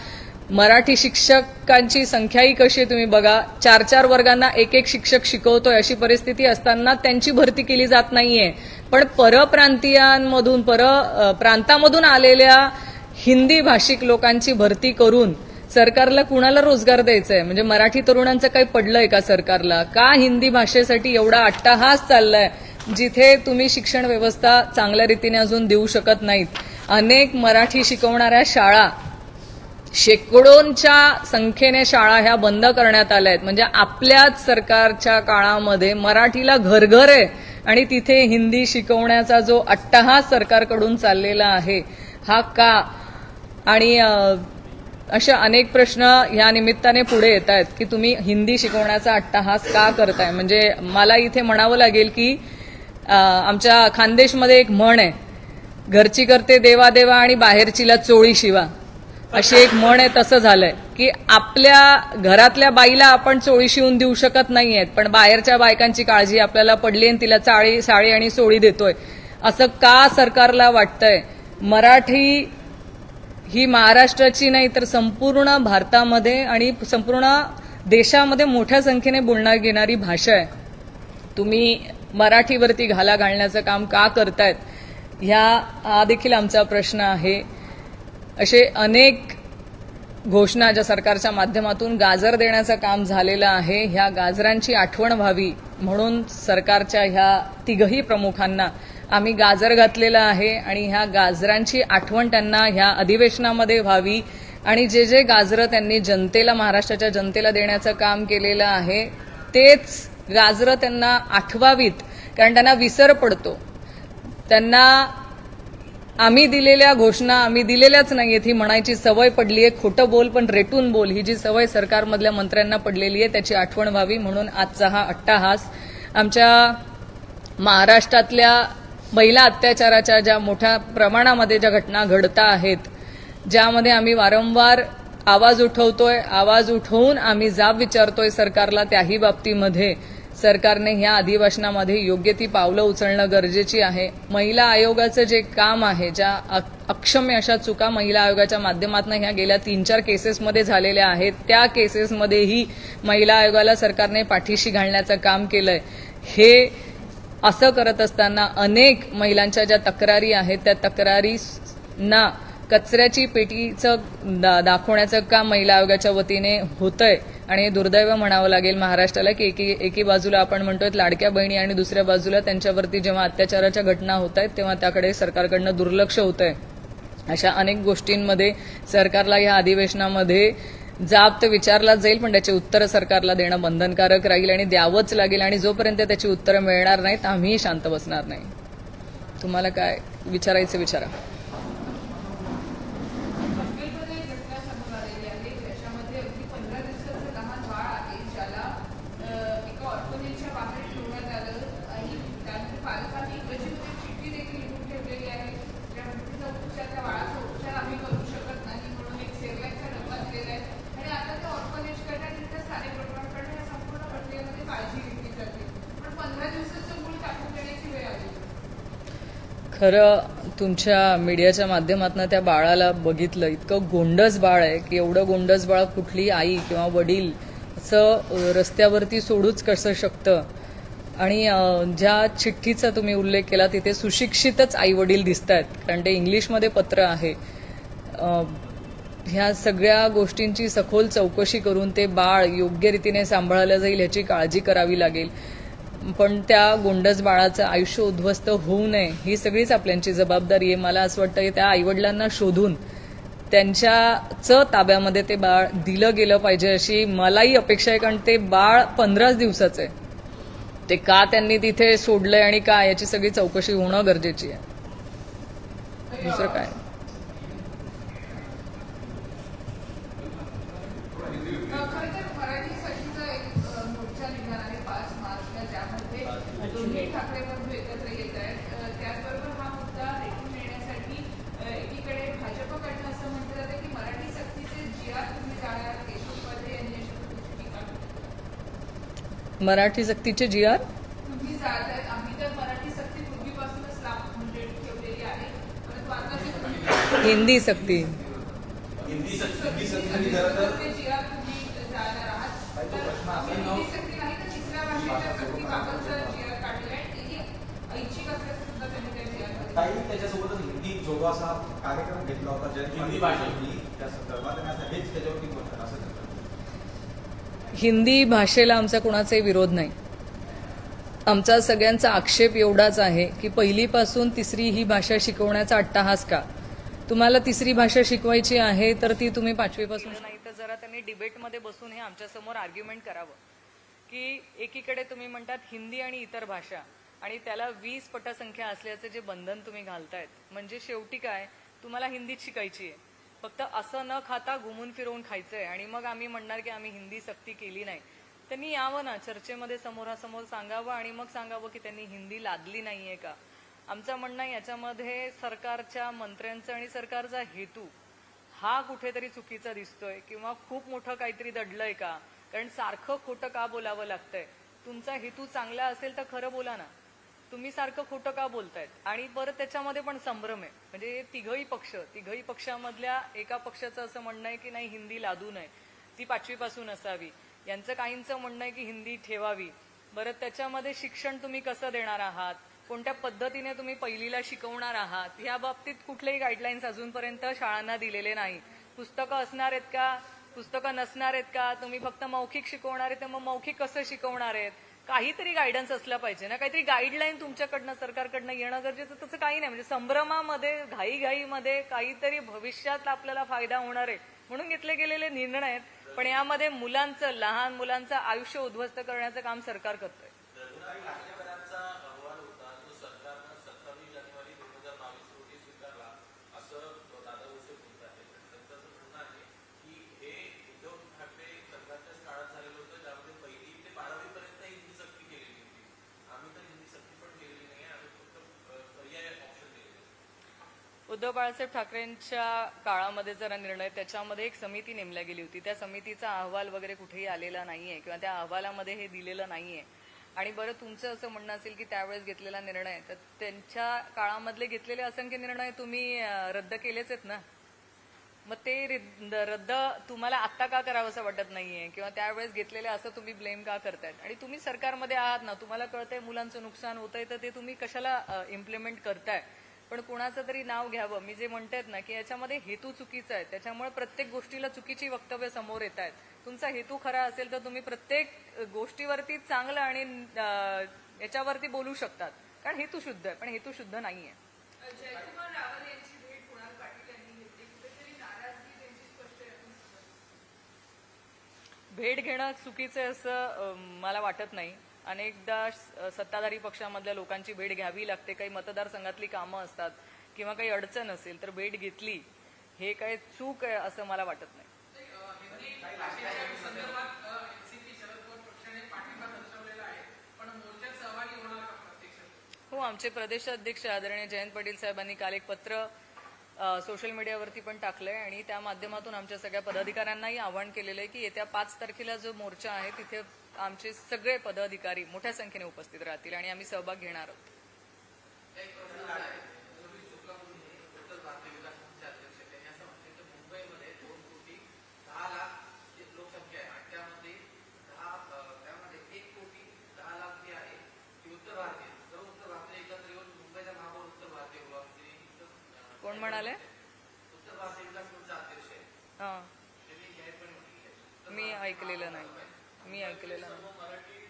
मराठी शिक्षकांची संख्याही कशी आहे तुम्ही बघा. 4-4 वर्गांना एक एक शिक्षक शिकवतोय अशी परिस्थिती असताना त्यांची भरती केली जात नाहीये. पण परप्रांतीयांमधून प्रांतामधून आलेल्या हिंदी भाषिक लोकांची भरती करून सरकारला कुणाला रोजगार द्यायचा आहे? म्हणजे मराठी तरुणांचं काही पडलंय का सरकारला? का हिंदी भाषेसाठी एवढा अट्टहास चाललाय जिथे तुम्ही शिक्षण व्यवस्था चांगल्या रीतीने अजून देऊ शकत नाहीत? अनेक मराठी शिकवणाऱ्या शाळा, शेकडोंच्या संख्येने शाळा ह्या बंद करण्यात आल्या आहेत. म्हणजे आपल्याच सरकारच्या काळामध्ये मराठीला घरघर आहे आणि तिथे हिंदी शिकवण्याचा जो अट्टहास सरकारकडून चाललेला आहे हा का? आणि अशा अनेक प्रश्न ह्या निमित्ताने पुढे येत आहेत की तुम्ही हिंदी शिकवण्याचा अट्टहास का करताय? म्हणजे मला इथे म्हणावं लागेल की आमच्या खानदेशमध्ये एक म्हण आहे, घरची करते देवा देवा आणि बाहेरचीला चोळी शिवा, अशी एक म्हण आहे. तसं झालंय की आपल्या घरातल्या बाईला आपण चोळी शिवून देऊ शकत नाहीयेत, पण बाहेरच्या बायकांची काळजी आपल्याला पडली आणि तिला साडी आणि चोळी देतोय. असं का सरकारला वाटतंय? मराठी ही महाराष्ट्राची नाही तर संपूर्ण भारतामध्ये आणि संपूर्ण देशामध्ये मोठ्या संख्येने बोलण्यात येणारी भाषा आहे. तुम्ही मराठीवरती घाला घालण्याचं काम का करतायत, हा देखील आमचा प्रश्न आहे. असे अनेक घोषणा ज्या सरकारच्या माध्यमातून गाजर देण्याचं काम झालेलं आहे, ह्या गाजरांची आठवण व्हावी म्हणून सरकारच्या ह्या तिघही प्रमुखांना आम्ही गाजर घातलेलं आहे आणि ह्या गाजरांची आठवण त्यांना ह्या अधिवेशनामध्ये व्हावी आणि जे जे गाजरं त्यांनी जनतेला, महाराष्ट्राच्या जनतेला देण्याचं काम केलेलं आहे तेच गाजरं त्यांना आठवावीत, कारण त्यांना विसर पडतो. त्यांना आम्ही दिलेल्या घोषणा आम्ही दिलेल्याच नाहीयेत ही म्हणायची सवय पडली आहे. खोटं बोल पण रेटून बोल ही जी सवय सरकारमधल्या मंत्र्यांना पडलेली आहे त्याची आठवण व्हावी म्हणून आजचा हा अट्टाहास. आमच्या महाराष्ट्रातल्या महिला अत्याचाराच्या ज्या मोठ्या प्रमाणामध्ये ज्या घटना घडता आहेत, ज्यामध्ये आम्ही वारंवार आवाज उठवतोय, आवाज उठवून आम्ही जाब विचारतोय सरकारला, त्याही बाबतीमध्ये सरकारने ह्या अधिवेशनामध्ये योग्य ती पावलं उचलणं गरजेची आहे. महिला आयोगाचं जे काम आहे, ज्या अक्षम्य अशा चुका महिला आयोगाच्या माध्यमातून ह्या गेल्या 3-4 केसेसमध्ये झालेल्या आहेत, त्या केसेसमध्येही महिला आयोगाला सरकारने पाठीशी घालण्याचं काम केलंय. हे असं करत असताना अनेक महिलांच्या ज्या तक्रारी आहेत त्या तक्रारींना कचऱ्याची पेटीचं दाखवण्याचं काम महिला आयोगाच्या वतीने होतंय आणि हे दुर्दैव म्हणावं लागेल महाराष्ट्राला की एकी बाजूला आपण म्हणतोय लाडक्या बहिणी आणि दुसऱ्या बाजूला त्यांच्यावरती जेव्हा अत्याचाराच्या घटना होत आहेत तेव्हा त्याकडे सरकारकडनं दुर्लक्ष होतंय. अशा अनेक गोष्टींमध्ये सरकारला या अधिवेशनामध्ये जाब तर विचारला जाईल पण त्याचे उत्तर सरकारला देणं बंधनकारक राहील आणि द्यावंच लागेल आणि जोपर्यंत त्याची उत्तरं मिळणार नाहीत आम्हीही शांत बसणार नाही. तुम्हाला काय विचारायचं विचारा. खरं तुमच्या मीडियाच्या माध्यमातून त्या बाळाला बघितलं, इतकं गोंडस बाळ आहे की एवढं गोंडस बाळ कुठली आई किंवा वडील असं रस्त्यावरती सोडूच कसं शकतं. आणि ज्या चिठ्ठीचा तुम्ही उल्लेख केला तिथे सुशिक्षितच आई वडील दिसत आहेत, कारण ते इंग्लिशमध्ये पत्र आहे. ह्या सगळ्या गोष्टींची सखोल चौकशी करून ते बाळ योग्य रीतीने सांभाळलं जाईल ह्याची काळजी करावी लागेल. पण त्या गोंडस बाळाचं आयुष्य उद्ध्वस्त होऊ नये ही सगळीच आपल्याची जबाबदारी आहे. मला असं वाटतं की त्या आईवडिलांना शोधून त्यांच्याच ताब्यामध्ये ते बाळ दिलं गेलं पाहिजे अशी मलाही अपेक्षा आहे, कारण ते बाळ 15 दिवसाचं आहे. ते का त्यांनी तिथे सोडलंय आणि का याची सगळी चौकशी होणं गरजेची आहे. दुसरं काय मराठी सक्तीचे जी.आर. हिंदी सक्ती त्याच्यासोबतच हिंदी जोगासा कार्यक्रम घेतला होता हिंदी भाषेची त्या संदर्भात हेच त्याच्यावरती असं. हिंदी भाषेला आमचा कोणाचाही विरोध नाही. आमचा सगळ्यांचा आक्षेप एवढाच आहे की पहिलीपासून तिसरी ही भाषा शिकवण्याचा अट्टाहास का. तुम्हाला तिसरी भाषा शिकवायची आहे तर ती तुम्ही 5वी पासून नाही तर जरा त्यांनी डिबेटमध्ये बसून हे आमच्यासमोर आर्ग्युमेंट करावं की एकीकडे तुम्ही म्हणतात हिंदी आणि इतर भाषा आणि त्याला 20 पटसंख्या असल्याचे जे बंधन तुम्ही घालतायत, म्हणजे शेवटी काय तुम्हाला हिंदीत शिकायची आहे, फक्त असं न खाता घुमून फिरवून खायचंय आणि मग आम्ही म्हणणार की आम्ही हिंदी सक्ती केली नाही. त्यांनी यावं ना, चर्चेमध्ये समोरासमोर सांगावं आणि मग सांगावं की त्यांनी हिंदी लादली नाहीये का. आमचं म्हणणं याच्यामध्ये सरकारच्या मंत्र्यांचा आणि सरकारचा हेतू हा कुठेतरी चुकीचा दिसतोय किंवा खूप मोठं काहीतरी दडलंय का. कारण सारखं खोटं का बोलावं लागतंय. तुमचा हेतू चांगला असेल तर खरं बोला ना. तुम्ही सारखं खोटं का बोलतायत. आणि परत त्याच्यामध्ये पण संभ्रम आहे. म्हणजे तिघही पक्षामधल्या एका पक्षाचं असं म्हणणं आहे की नाही हिंदी लादू नये, ती 5वी पासून असावी. यांचं काहींचं म्हणणं आहे की हिंदी ठेवावी. बरं, त्याच्यामध्ये शिक्षण तुम्ही कसं देणार आहात, कोणत्या पद्धतीने तुम्ही पहिलीला शिकवणार आहात, या बाबतीत कुठलेही गाईडलाईन्स अजूनपर्यंत शाळांना दिलेले नाही. पुस्तकं असणार आहेत का, पुस्तकं नसणार आहेत का, तुम्ही फक्त मौखिक शिकवणार आहे तर मग मौखिक कसं शिकवणार आहेत, काहीतरी गायडन्स असलं पाहिजे ना, काहीतरी गाईडलाईन तुमच्याकडनं सरकारकडनं येणं गरजेचं. तसं काही नाही, म्हणजे संभ्रमामध्ये घाईघाईमध्ये काहीतरी भविष्यात आपल्याला फायदा होणार आहे म्हणून घेतले गेलेले निर्णय आहेत, पण यामध्ये मुलांचं, लहान मुलांचं आयुष्य उद्ध्वस्त करण्याचं काम सरकार करतंय. राज्यभराचा अहवाल होता तो सरकारनं 27 जानेवारी 2022 रोजी स्वीकारला असं दादा भुसे बोलत आहेत. त्यांचं असं म्हणणं आहे की हे उद्धव ठाकरे सरकारच्याच काळात झालेलं होतं, ज्यामध्ये 1ली ते 12वी पर्यंत हिंदी सक्ती केलेली होती. आम्ही तर हिंदी सक्ती पण केलेली नाही, आम्ही फक्त पर्याय ऑप्शन दिलेले. उद्धव बाळासाहेब ठाकरेंच्या काळामध्ये जरा निर्णय, त्याच्यामध्ये एक समिती नेमल्या गेली होती, त्या समितीचा अहवाल वगैरे कुठेही आलेला नाहीये किंवा त्या अहवालामध्ये हे दिलेलं नाहीये. आणि बरं, तुमचं असं म्हणणं असेल की त्यावेळेस घेतलेला निर्णय, तर त्यांच्या काळामधले घेतलेले असंख्य निर्णय तुम्ही रद्द केलेच आहेत ना, मग ते रद्द तुम्हाला आत्ता का करावं असं वाटत नाहीये, किंवा त्यावेळेस घेतलेले असं तुम्ही ब्लेम का करतायत. आणि तुम्ही सरकारमध्ये आहात ना, तुम्हाला कळतंय मुलांचं नुकसान होतंय, तर ते तुम्ही कशाला इम्प्लिमेंट करताय. पण कुणाचं तरी नाव घ्यावं. मी जे म्हणतात ना की याच्यामध्ये हेतू चुकीचा आहे, त्याच्यामुळे प्रत्येक गोष्टीला चुकीची वक्तव्य समोर येत आहेत. तुमचा हेतू खरा असेल तर तुम्ही प्रत्येक गोष्टीवरती चांगलं आणि याच्यावरती बोलू शकतात, कारण हेतू शुद्ध आहे, पण हेतू शुद्ध नाहीये. जयकुमार रावल यांची भेट कुणाल पाटील यांनी घेतली, कुठेतरी नाराजगी त्यांची स्पष्ट आहे. भेट घेणं चुकीचं आहे असं मला वाटत नाही. अनेकदा सत्ताधारी पक्षामधल्या लोकांची भेट घ्यावी लागते, काही मतदारसंघातली कामं असतात किंवा काही अडचण असेल तर भेट घेतली, हे काही चूक आहे असं मला वाटत नाही. हिंदी भाषेच्या संदर्भात एनसीपी शरद पवार पक्षाने पाठिंबा दर्शवलेला आहे, पण मोर्चात सहभागी होणार का प्रत्यक्षात? हो, आमचे प्रदेशाध्यक्ष आदरणीय जयंत पाटील साहेबांनी काल एक पत्र सोशल मीडियावरती पण टाकलंय आणि त्या माध्यमातून आमच्या सगळ्या पदाधिकाऱ्यांनाही आवाहन केलेलं आहे की येत्या 5 तारखेला जो मोर्चा आहे तिथे आमचे सगळे पदाधिकारी मोठ्या संख्येने उपस्थित राहतील आणि आम्ही सहभाग घेणार आहोत. उत्तर भारतीय विकास मंचचे अध्यक्ष त्यांनी असं म्हटलं की मुंबईमध्ये 2 कोटी 10 लाख लोकसंख्या आहे आणि त्यामध्ये 1 कोटी 10 लाख जे आहे ती उत्तर भारतीय, सर्व उत्तर भारतीय एकत्र येऊन मुंबईचा महापौर उत्तर भारतीय कोण म्हणाले? उत्तर भारतीय विकास मंचचे अध्यक्ष आहे, त्यांनी जाहीरपणे म्हटले. मी ऐकलेलं नाही, मी ऐकलेलं नाही. राजकीय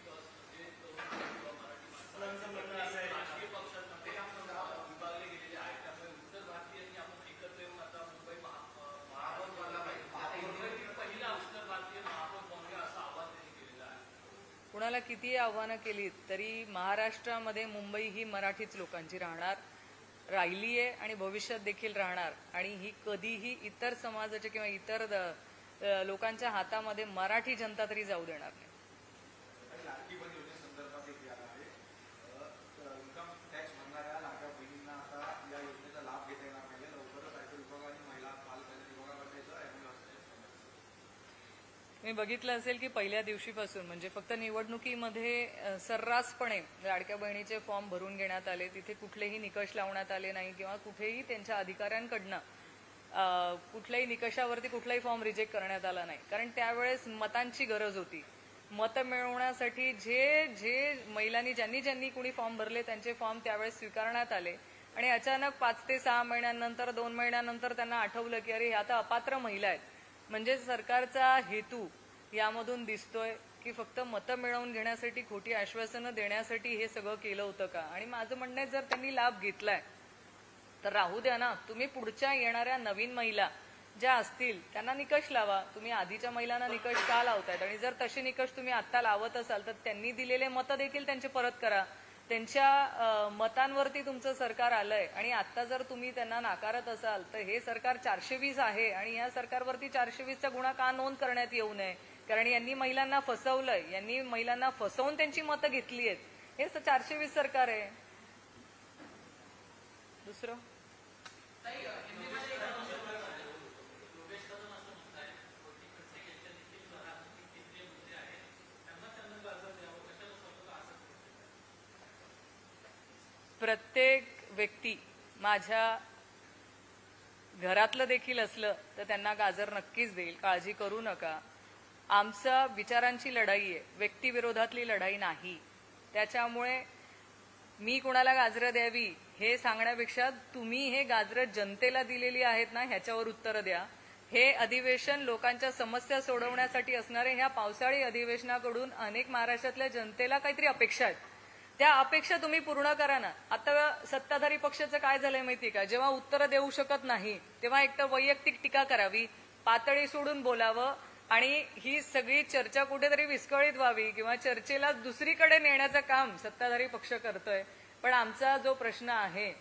पक्षांमध्ये विभागले गेलेले आहेत, त्यामुळे उत्तर भारतीयांनी आपण एकत्र येऊन आता मुंबई महापौर बनला पाहिजे. पहिला उत्तर भारतीय महापौर बनूया असं आवाहन त्यांनी केलेलं आहे. कुणाला कितीही आव्हानं केली तरी महाराष्ट्रामध्ये मुंबई ही मराठीच लोकांची राहिली आहे आणि भविष्यात देखील राहणार. आणि ही कधीही इतर समाजाच्या किंवा इतर लोकांच्या हातामध्ये मराठी जनता तरी जाऊ देणार नाही. लाडकी बहीण योजनेसंदर्भात एक आला आहे, इन्कम टॅक्स भरणाऱ्या लाडक्या बहिणींना आता या योजनेचा लाभ घेता येणार नाही. लवकरच आयकर विभाग आणि महिला बाल कल्याण विभागाकडे मी बघितलं असेल की पहिल्या दिवशीपासून म्हणजे फक्त निवडणुकीमध्ये सर्रासपणे लाडक्या बहिणीचे फॉर्म भरून घेण्यात आले, तिथे कुठलेही निकष लावण्यात आले नाही किंवा कुठेही त्यांच्या अधिकाऱ्यांकडनं कुठल्याही निकषावरती कुठलाही फॉर्म रिजेक्ट करण्यात आला नाही. कारण त्यावेळेस मतांची गरज होती. मतं मिळवण्यासाठी जे महिलांनी ज्यांनी कुणी फॉर्म भरले त्यांचे फॉर्म त्यावेळेस स्वीकारण्यात आले आणि अचानक 5 ते 6 महिन्यानंतर 2 महिन्यानंतर त्यांना आठवलं की अरे आता अपात्र महिला आहेत. म्हणजे सरकारचा हेतू यामधून दिसतोय की फक्त मतं मिळवून घेण्यासाठी, खोटी आश्वासनं देण्यासाठी हे सगळं केलं होतं का. आणि माझं म्हणणं आहे, जर त्यांनी लाभ घेतलाय तर राहू द्या ना. तुम्ही पुढच्या येणाऱ्या नवीन महिला ज्या असतील त्यांना निकष लावा. तुम्ही आधीच्या महिलांना निकष का लावतायत आणि जर तसे निकष तुम्ही आता लावत असाल तर त्यांनी दिलेले मतं देखील त्यांचे परत करा. त्यांच्या मतांवरती तुमचं सरकार आलंय आणि आता जर तुम्ही त्यांना नाकारत असाल तर हे सरकार 420 आहे आणि या सरकारवरती 420चा गुन्हा का नोंद करण्यात येऊ नये. कारण यांनी महिलांना फसवलंय, यांनी महिलांना फसवून त्यांची मतं घेतली आहेत. हे 420 सरकार आहे. दुसरं प्रत्येक व्यक्ती माझ्या घरातलं देखील असलं तर त्यांना गाजर नक्कीच देईल, काळजी करू नका. आमचा विचारांची लढाई आहे, व्यक्तिविरोधातली लढाई नाही. त्याच्यामुळे मी कोणाला गाजरं द्यावी हे सांगण्यापेक्षा तुम्ही हे गाजरं जनतेला दिलेली आहेत ना ह्याच्यावर उत्तर द्या. हे अधिवेशन लोकांच्या समस्या सोडवण्यासाठी असणारे ह्या पावसाळी अधिवेशनाकडून अनेक महाराष्ट्रातल्या जनतेला काहीतरी अपेक्षा आहेत. त्या अपेक्षा तुम्ही पूर्ण करा ना. आता सत्ताधारी पक्षाचं काय झालंय माहिती का, जेव्हा उत्तरं देऊ शकत नाही तेव्हा एक तर वैयक्तिक टीका करावी, पातळी सोडून बोलावं आणि ही सगळी चर्चा कुठेतरी विस्कळीत व्हावी किंवा चर्चेला दुसरीकडे नेण्याचं काम सत्ताधारी पक्ष करतोय. पण आमचा जो प्रश्न आहे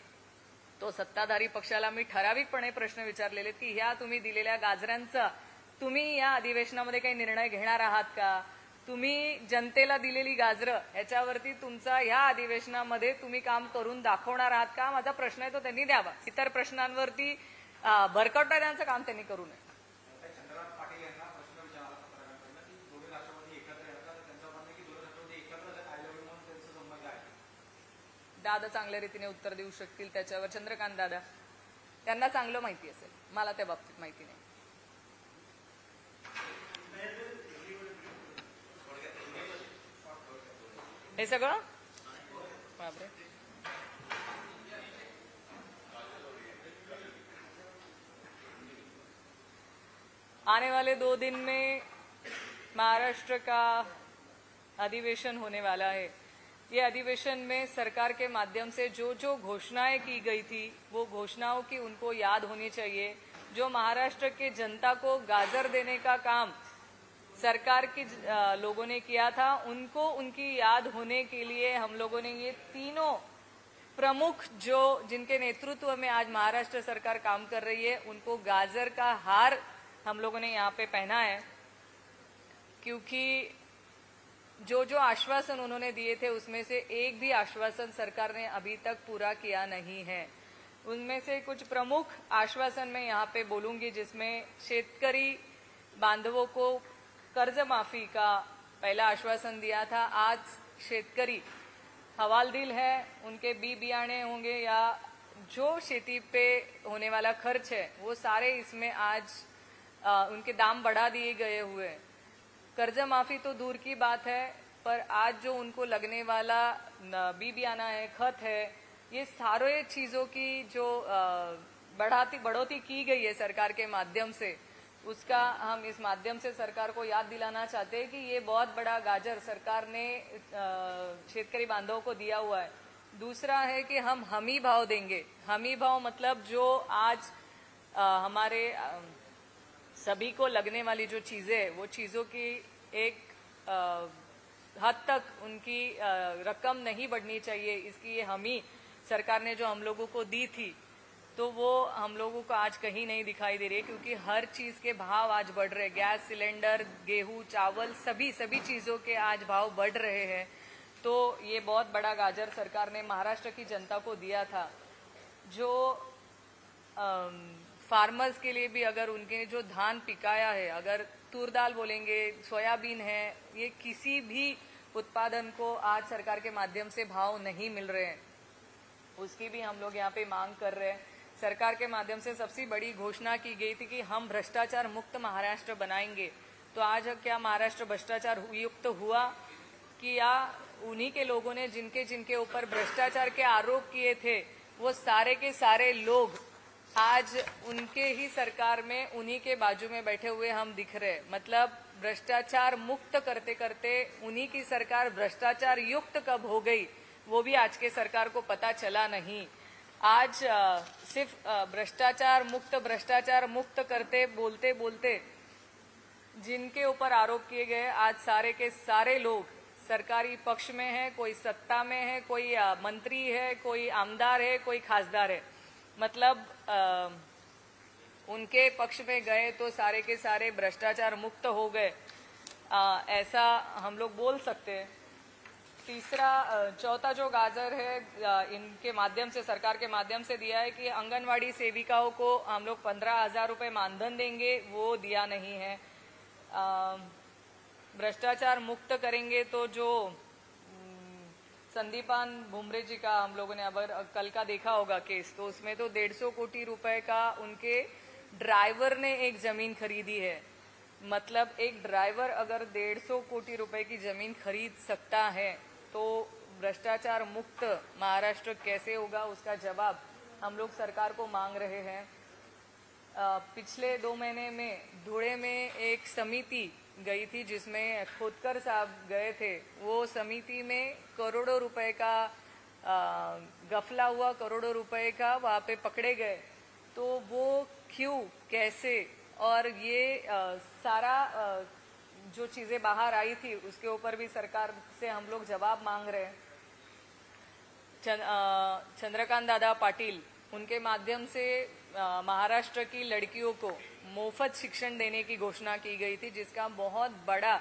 तो सत्ताधारी पक्षाला मी ठराविकपणे प्रश्न विचारलेले की ह्या तुम्ही दिलेल्या गाजरांचा तुम्ही या अधिवेशनामध्ये काही निर्णय घेणार आहात का? तुम्ही जनतेला दिलेली गाजरं ह्याच्यावरती तुमचा ह्या अधिवेशनामध्ये तुम्ही काम करून दाखवणार आहात का? माझा प्रश्न आहे तो त्यांनी द्यावा. इतर प्रश्नांवरती भरकटण्याचं काम त्यांनी करू नये. चंद्रकांत पाटील यांना प्रश्न विचारला पत्रकारांकडनं की दोन्ही राष्ट्रवादी एकत्र येतात, त्यांचं म्हणणं आहे की दोन्ही राष्ट्रवादी एकत्र आल्यावर म्हणून त्यांचं संबंध आहे. दादा चांगल्या रीतीने उत्तर देऊ शकतील त्याच्यावर. चंद्रकांत दादा, त्यांना चांगलं माहिती असेल, मला त्या बाबतीत माहिती नाही. हे सगळं बापरे. आने वाले 2 दिन में महाराष्ट्र का अधिवेशन होने वाला है. ये अधिवेशन में सरकार के माध्यम से जो जो घोषणाएं की गई थी वो घोषणाओं की उनको याद होनी चाहिए. जो महाराष्ट्र के जनता को गाजर देने का काम सरकार की लोगों ने किया था उनको उनकी याद होने के लिए हम लोगों ने ये तीनों प्रमुख जो जिनके नेतृत्व में आज महाराष्ट्र सरकार काम कर रही है उनको गाजर का हार हम लोगों ने यहाँ पे पहना है. क्योंकि जो जो आश्वासन उन्होंने दिए थे उसमें से एक भी आश्वासन सरकार ने अभी तक पूरा किया नहीं है. उनमें से कुछ प्रमुख आश्वासन मैं यहाँ पे बोलूंगी जिसमें शेतकरी बांधवों को कर्ज माफी का पहला आश्वासन दिया था. आज शेतकरी हवालदिल है, उनके बियाणे होंगे या जो खेती पे होने वाला खर्च है वो सारे इसमें आज उनके दाम बढ़ा दिए गए हुए. कर्ज माफी तो दूर की बात है, पर आज जो उनको लगने वाला बियाना है, खत है, ये सारे चीजों की जो बढ़ोतरी की गई है सरकार के माध्यम से, उसका हम इस माध्यम से सरकार को याद दिलाना चाहते हैं कि ये बहुत बड़ा गाजर सरकार ने शेतकरी बांधवों को दिया हुआ है. दूसरा है कि हम हमी भाव देंगे. हमी भाव मतलब जो आज हमारे सभी को लगने वाली जो चीजें है वो चीजों की एक हद तक उनकी रकम नहीं बढ़नी चाहिए. इसकी ये हमी सरकार ने जो हम लोगों को दी थी तो वो हम लोगों को आज कहीं नहीं दिखाई दे रही है. क्योंकि हर चीज के भाव आज बढ़ रहे हैं. गैस सिलेंडर, गेहूं, चावल, सभी चीजों के आज भाव बढ़ रहे हैं. तो ये बहुत बड़ा गाजर सरकार ने महाराष्ट्र की जनता को दिया था. जो फार्मर्स के लिए भी अगर उनके जो धान पिकाया है, अगर तूर दाल बोलेंगे, सोयाबीन है, ये किसी भी उत्पादन को आज सरकार के माध्यम से भाव नहीं मिल रहे हैं, उसकी भी हम लोग यहाँ पे मांग कर रहे हैं. सरकार के माध्यम से सबसे बड़ी घोषणा की गई थी कि हम भ्रष्टाचार मुक्त महाराष्ट्र बनाएंगे. तो आज क्या महाराष्ट्र भ्रष्टाचार युक्त हुआ कि या उन्हीं के लोगों ने जिनके जिनके ऊपर भ्रष्टाचार के आरोप किए थे वो सारे के सारे लोग आज उनके ही सरकार में उन्हीं के बाजू में बैठे हुए हम दिख रहे. मतलब भ्रष्टाचार मुक्त करते करते उन्हीं की सरकार भ्रष्टाचार युक्त कब हो गई वो भी आज के सरकार को पता चला नहीं. आज सिर्फ भ्रष्टाचार मुक्त करते बोलते बोलते जिनके ऊपर आरोप किए गए आज सारे के सारे लोग सरकारी पक्ष में है, कोई सत्ता में है, कोई मंत्री है, कोई आमदार है, कोई खासदार है. मतलब उनके पक्ष में गए तो सारे के सारे भ्रष्टाचार मुक्त हो गए, ऐसा हम लोग बोल सकते हैं. तीसरा चौथा जो गाजर है इनके माध्यम से सरकार के माध्यम से दिया है कि आंगनवाड़ी सेविकाओं को हम लोग 15,000 रुपये मानधन देंगे, वो दिया नहीं है. भ्रष्टाचार मुक्त करेंगे तो जो संदीपान भुमरे जी का हम लोगों ने अब कल का देखा होगा केस, तो उसमें तो 150 कोटी रुपए का उनके ड्राइवर ने एक जमीन खरीदी है. मतलब एक ड्राइवर अगर 150 कोटी रुपए की जमीन खरीद सकता है तो भ्रष्टाचार मुक्त महाराष्ट्र कैसे होगा, उसका जवाब हम लोग सरकार को मांग रहे हैं। पिछले 2 महीने में धुले में एक समिति गई थी जिसमें खोदकर साहब गए थे। वो समिति में करोड़ों रुपए का गफला हुआ, करोड़ों रुपए का वहां पे पकड़े गए। तो वो क्यों, कैसे, और ये सारा जो चीजें बाहर आई थी उसके ऊपर भी सरकार से हम लोग जवाब मांग रहे हैं। चंद्रकांत दादा पाटिल, उनके माध्यम से महाराष्ट्र की लड़कियों को मुफ्त शिक्षण देने की घोषणा की गई थी, जिसका बहुत बड़ा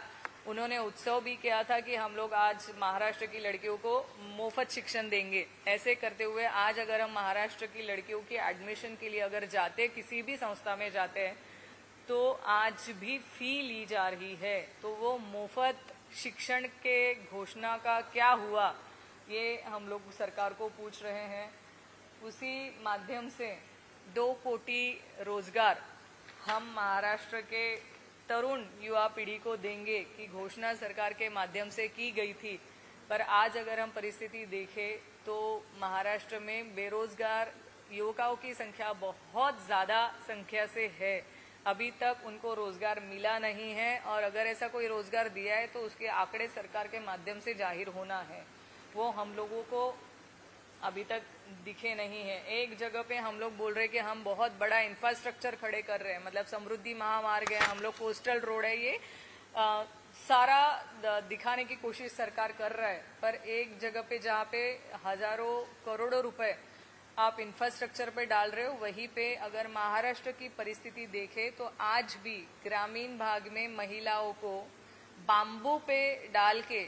उन्होंने उत्सव भी किया था कि हम लोग आज महाराष्ट्र की लड़कियों को मुफ्त शिक्षण देंगे। ऐसे करते हुए आज अगर हम महाराष्ट्र की लड़कियों की एडमिशन के लिए अगर जाते, किसी भी संस्था में जाते हैं, तो आज भी फी ली जा रही है। तो वो मुफ्त शिक्षण के घोषणा का क्या हुआ, ये हम लोग सरकार को पूछ रहे हैं। उसी माध्यम से 2 कोटी रोजगार हम महाराष्ट्र के तरुण युवा पीढ़ी को देंगे की घोषणा सरकार के माध्यम से की गई थी। पर आज अगर हम परिस्थिति देखें तो महाराष्ट्र में बेरोजगार युवकों की संख्या बहुत ज्यादा संख्या से है। अभी तक उनको रोजगार मिला नहीं है, और अगर ऐसा कोई रोजगार दिया है तो उसके आंकड़े सरकार के माध्यम से जाहिर होना है। वो हम लोगों को अभी तक दिखे नहीं है। एक जगह पे हम लोग बोल रहे हैं कि हम बहुत बड़ा इंफ्रास्ट्रक्चर खड़े कर रहे हैं, मतलब समृद्धि महामार्ग है, हम लोग कोस्टल रोड है, ये सारा दिखाने की कोशिश सरकार कर रहा है। पर एक जगह पे जहाँ पे हजारों करोड़ों रुपए आप इंफ्रास्ट्रक्चर पे डाल रहे हो, वहीं पे अगर महाराष्ट्र की परिस्थिति देखें तो आज भी ग्रामीण भाग में महिलाओं को बाम्बू पे डाल के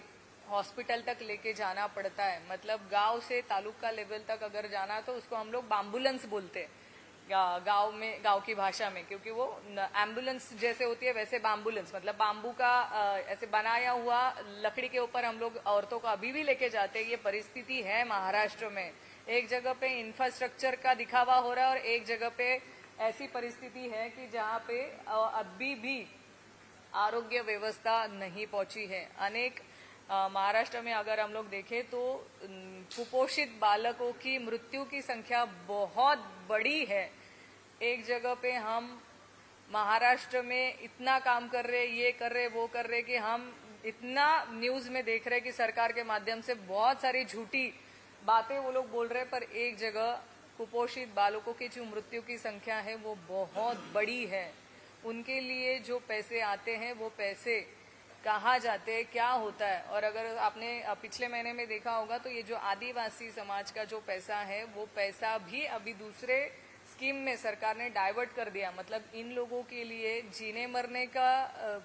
हॉस्पिटल तक लेके जाना पड़ता है। मतलब गांव से तालुका लेवल तक अगर जाना तो उसको हम लोग बाम्बुलेंस बोलते हैं गांव में, गांव की भाषा में, क्योंकि वो एम्बुलेंस जैसे होती है वैसे बाम्बुलेंस, मतलब बाम्बू का ऐसे बनाया हुआ लकड़ी के ऊपर हम लोग औरतों को अभी भी लेके जाते हैं। ये परिस्थिति है महाराष्ट्र में। एक जगह पे इंफ्रास्ट्रक्चर का दिखावा हो रहा है और एक जगह पे ऐसी परिस्थिति है कि जहाँ पे अभी भी आरोग्य व्यवस्था नहीं पहुंची है। अनेक महाराष्ट्र में अगर हम लोग देखें तो कुपोषित बालकों की मृत्यु की संख्या बहुत बड़ी है। एक जगह पे हम महाराष्ट्र में इतना काम कर रहे, ये कर रहे, वो कर रहे कि हम इतना न्यूज में देख रहे कि सरकार के माध्यम से बहुत सारी झूठी बातें वो लोग बोल रहे, पर एक जगह कुपोषित बालकों की जो मृत्यु की संख्या है वो बहुत बड़ी है। उनके लिए जो पैसे आते हैं वो पैसे कहाँ जाते हैं, क्या होता है। और अगर आपने पिछले महीने में देखा होगा तो ये जो आदिवासी समाज का जो पैसा है वो पैसा भी अभी दूसरे स्कीम में सरकार ने डाइवर्ट कर दिया। मतलब इन लोगों के लिए जीने मरने का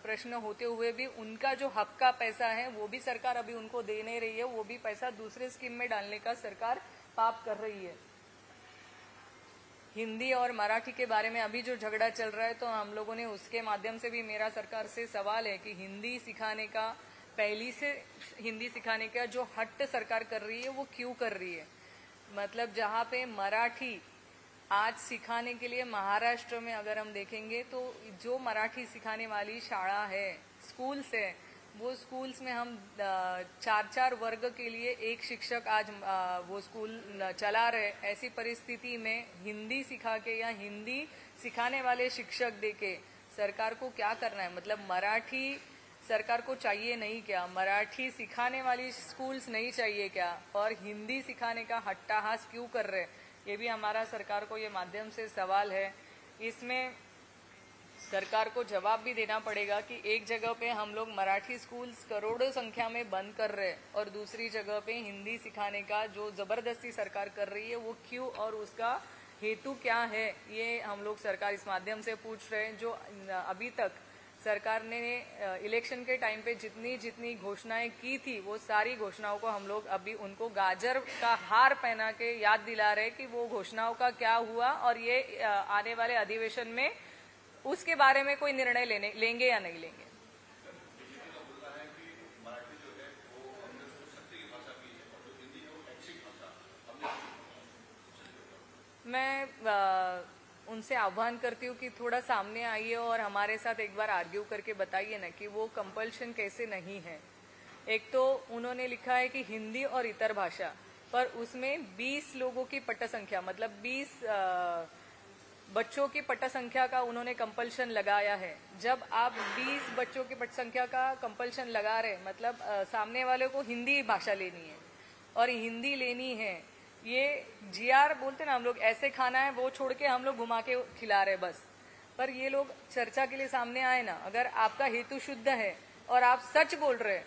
प्रश्न होते हुए भी उनका जो हक का पैसा है वो भी सरकार अभी उनको दे नहीं रही है, वो भी पैसा दूसरे स्कीम में डालने का सरकार पाप कर रही है। हिंदी और मराठी के बारे में अभी जो झगड़ा चल रहा है तो हम लोगों ने उसके माध्यम से भी मेरा सरकार से सवाल है कि हिंदी सिखाने का, पहली से हिंदी सिखाने का जो हट सरकार कर रही है वो क्यों कर रही है। मतलब जहाँ पे मराठी आज सिखाने के लिए महाराष्ट्र में अगर हम देखेंगे तो जो मराठी सिखाने वाली शाला है, स्कूल्स है, वो स्कूल्स में हम 4-4 वर्ग के लिए एक शिक्षक आज वो स्कूल चला रहे। ऐसी परिस्थिति में हिंदी सिखा के या हिंदी सिखाने वाले शिक्षक देके सरकार को क्या करना है। मतलब मराठी सरकार को चाहिए नहीं क्या, मराठी सिखाने वाली स्कूल्स नहीं चाहिए क्या, और हिंदी सिखाने का हट्टाहास क्यों कर रहे, ये भी हमारा सरकार को ये माध्यम से सवाल है। इसमें सरकार को जवाब भी देना पड़ेगा कि एक जगह पे हम लोग मराठी स्कूल्स करोड़ों संख्या में बंद कर रहे हैं और दूसरी जगह पे हिंदी सिखाने का जो जबरदस्ती सरकार कर रही है वो क्यों और उसका हेतु क्या है, ये हम लोग सरकार इस माध्यम से पूछ रहे हैं। जो अभी तक सरकार ने इलेक्शन के टाइम पे जितनी जितनी घोषणाएं की थी वो सारी घोषणाओं को हम लोग अभी उनको गाजर का हार पहना के याद दिला रहे कि वो घोषणाओं का क्या हुआ और ये आने वाले अधिवेशन में उसके बारे में कोई निर्णय लेंगे या नहीं लेंगे। मैं उनसे आह्वान करती हूँ कि थोड़ा सामने आइए और हमारे साथ एक बार आर्ग्यू करके बताइए ना कि वो कंपल्शन कैसे नहीं है। एक तो उन्होंने लिखा है कि हिंदी और इतर भाषा, पर उसमें 20 लोगों की पट संख्या मतलब 20 बच्चों की पट संख्या का उन्होंने कंपल्शन लगाया है। जब आप 20 बच्चों की पट संख्या का कंपल्शन लगा रहे मतलब सामने वाले को हिंदी भाषा लेनी है और हिंदी लेनी है, ये जीआर बोलते ना हम लोग, ऐसे खाना है वो छोड़ के हम लोग घुमा के खिला रहे बस। पर ये लोग चर्चा के लिए सामने आए ना, अगर आपका हेतु शुद्ध है और आप सच बोल रहे हैं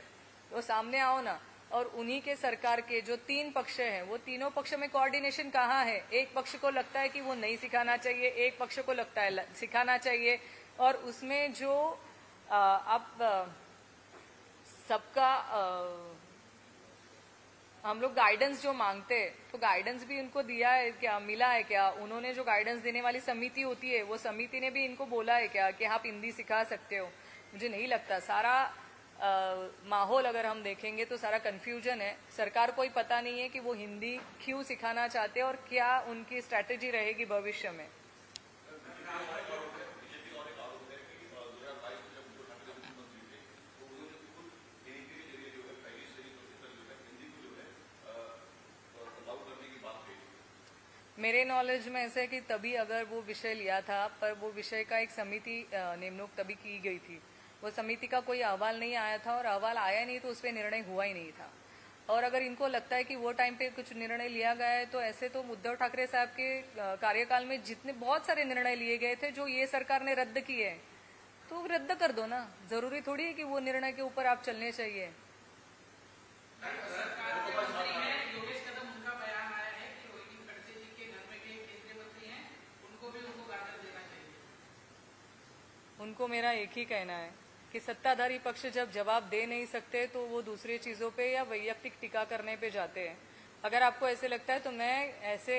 तो सामने आओ ना। और उन्हीं के सरकार के जो 3 पक्ष हैं वो तीनों पक्ष में कोऑर्डिनेशन कहाँ है? एक पक्ष को लगता है कि वो नहीं सिखाना चाहिए, एक पक्ष को लगता है सिखाना चाहिए। और उसमें जो आप सबका हम लोग गाइडेंस जो मांगते हैं तो गाइडेंस भी उनको दिया है क्या, मिला है क्या? उन्होंने जो गाइडेंस देने वाली समिति होती है वो समिति ने भी इनको बोला है क्या कि आप हिंदी सिखा सकते हो? मुझे नहीं लगता। सारा माहौल अगर हम देखेंगे तो सारा कंफ्यूजन है। सरकार को ही पता नहीं है कि वो हिंदी क्यों सिखाना चाहते हैं और क्या उनकी स्ट्रैटेजी रहेगी भविष्य में। मेरे नॉलेज में ऐसे है कि तभी अगर वो विषय लिया था, पर वो विषय का एक समिति निमणूक तभी की गई थी। वो समिति का कोई अहवाल नहीं आया था और अहवाल आया नहीं तो उस पर निर्णय हुआ ही नहीं था। और अगर इनको लगता है कि वो टाइम पे कुछ निर्णय लिया गया है तो ऐसे तो उद्धव ठाकरे साहब के कार्यकाल में जितने बहुत सारे निर्णय लिए गए थे जो ये सरकार ने रद्द किए हैं, तो रद्द कर दो ना। जरूरी थोड़ी है कि वो निर्णय के ऊपर आप चलने चाहिए। उनको मेरा एक ही कहना है कि सत्ताधारी पक्ष जब जवाब दे नहीं सकते तो वो दूसरी चीजों पे या वैयक्तिक टीका करने पे जाते हैं। अगर आपको ऐसे लगता है तो मैं ऐसे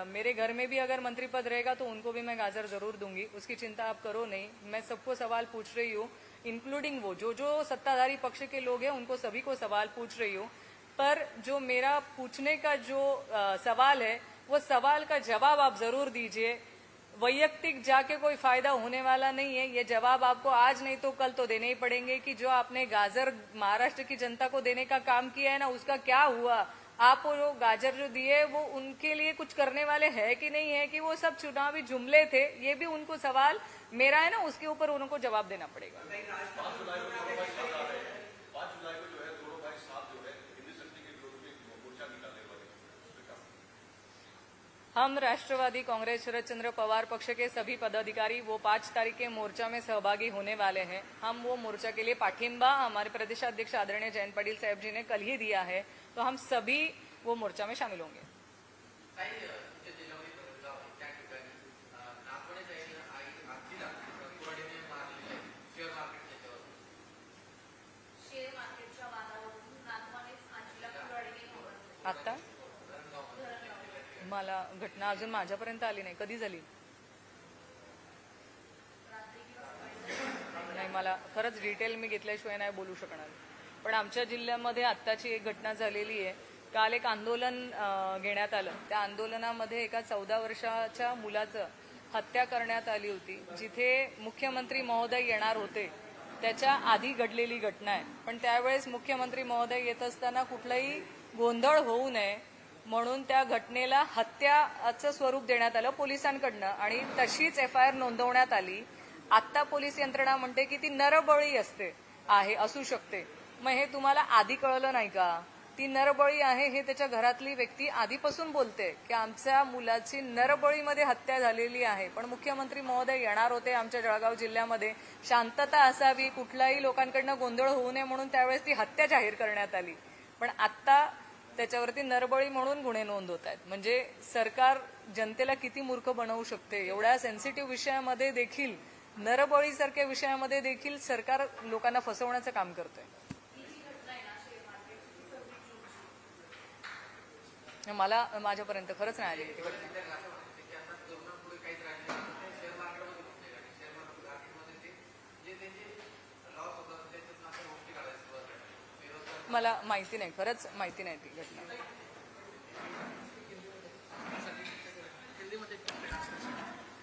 मेरे घर में भी अगर मंत्री पद रहेगा तो उनको भी मैं गाजर जरूर दूंगी, उसकी चिंता आप करो नहीं। मैं सबको सवाल पूछ रही हूँ, इंक्लूडिंग वो जो सत्ताधारी पक्ष के लोग हैं उनको सभी को सवाल पूछ रही हूँ। पर जो मेरा पूछने का जो सवाल है वो सवाल का जवाब आप जरूर दीजिए। वैयक्तिक जाके कोई फायदा होने वाला नहीं है। ये जवाब आपको आज नहीं तो कल तो देने ही पड़ेंगे कि जो आपने गाजर महाराष्ट्र की जनता को देने का काम किया है ना, उसका क्या हुआ? आप वो गाजर जो दिए वो उनके लिए कुछ करने वाले है कि नहीं है, कि वो सब चुनावी जुमले थे? ये भी उनको सवाल मेरा है ना, उसके ऊपर उनको जवाब देना पड़ेगा। हम राष्ट्रवादी कांग्रेस शरद चंद्र पवार पक्ष के सभी पदाधिकारी वो 5 तारीख के मोर्चा में सहभागी होने वाले हैं। हम वो मोर्चा के लिए पाठिंबा हमारे प्रदेशाध्यक्ष आदरणीय जयंत पाटिल साहब जी ने कल ही दिया है, तो हम सभी वो मोर्चा में शामिल होंगे। आता मला घटना अजून माझ्यापर्यंत आली नाही, कधी झाली नाही, मला खरंच डिटेल मी घेतल्याशिवाय नाही बोलू शकणार। पण आमच्या जिल्ह्यामध्ये आत्ताची एक घटना झालेली आहे। काल एक आंदोलन घेण्यात आलं, त्या आंदोलनामध्ये एका 14 वर्षाच्या मुलाचं हत्या करण्यात आली होती, जिथे मुख्यमंत्री महोदय येणार होते त्याच्या आधी घडलेली घटना आहे। पण त्यावेळेस मुख्यमंत्री महोदय येत असताना कुठलाही गोंधळ होऊ नये म्हणून त्या घटनेला हत्याचं स्वरूप देण्यात आलं पोलिसांकडनं आणि तशीच FIR नोंदवण्यात आली। आता पोलीस यंत्रणा म्हणते की ती नरबळी असू शकते। मग हे तुम्हाला आधी कळलं नाही का? ती नरबळी आहे हे त्याच्या घरातली व्यक्ती आधीपासून बोलते की आमच्या मुलाची नरबळीमध्ये हत्या झालेली आहे, पण मुख्यमंत्री महोदय येणार होते आमच्या जळगाव जिल्ह्यामध्ये, शांतता असावी, कुठल्याही लोकांकडनं गोंधळ होऊ नये म्हणून त्यावेळेस ती हत्या जाहीर करण्यात आली। पण आता त्याच्यावरती नरबळी म्हणून गुन्हे नोंद होत आहेत। म्हणजे सरकार जनतेला किती मूर्ख बनवू शकते। एवढ्या सेन्सिटिव्ह विषयामध्ये देखील, नरबळीसारख्या विषयामध्ये देखील सरकार लोकांना फसवण्याचं काम करतंय। मला माझ्यापर्यंत खरंच नाही आली ती घटना। मला माहिती नाही, खरंच माहिती नाही ती घटना।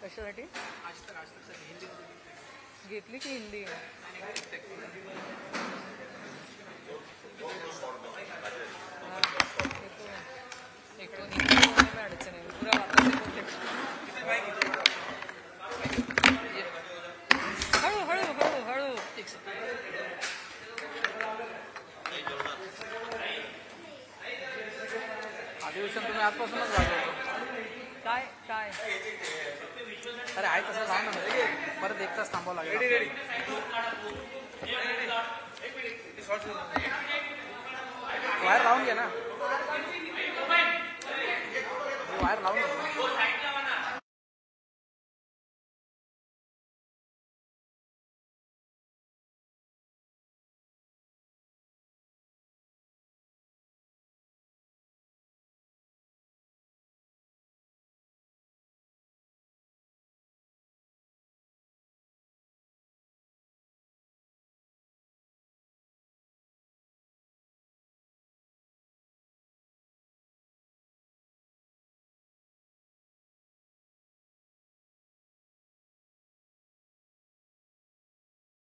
कशाची? कशासाठी आज तक सर हिंदी घेतली की हिंदी एक तो हिंदी बोलने में अड़चन है पूरा वापस से बोलते हळू हळू हळू हळू एक सेकंड अधिवेशन तुम्ही आजपासूनच वाजवतो काय काय अरे आहे तसं जाऊ ना परत एक तास थांबावं लागेल वायर लावून घ्या ना वायर लावून घ्या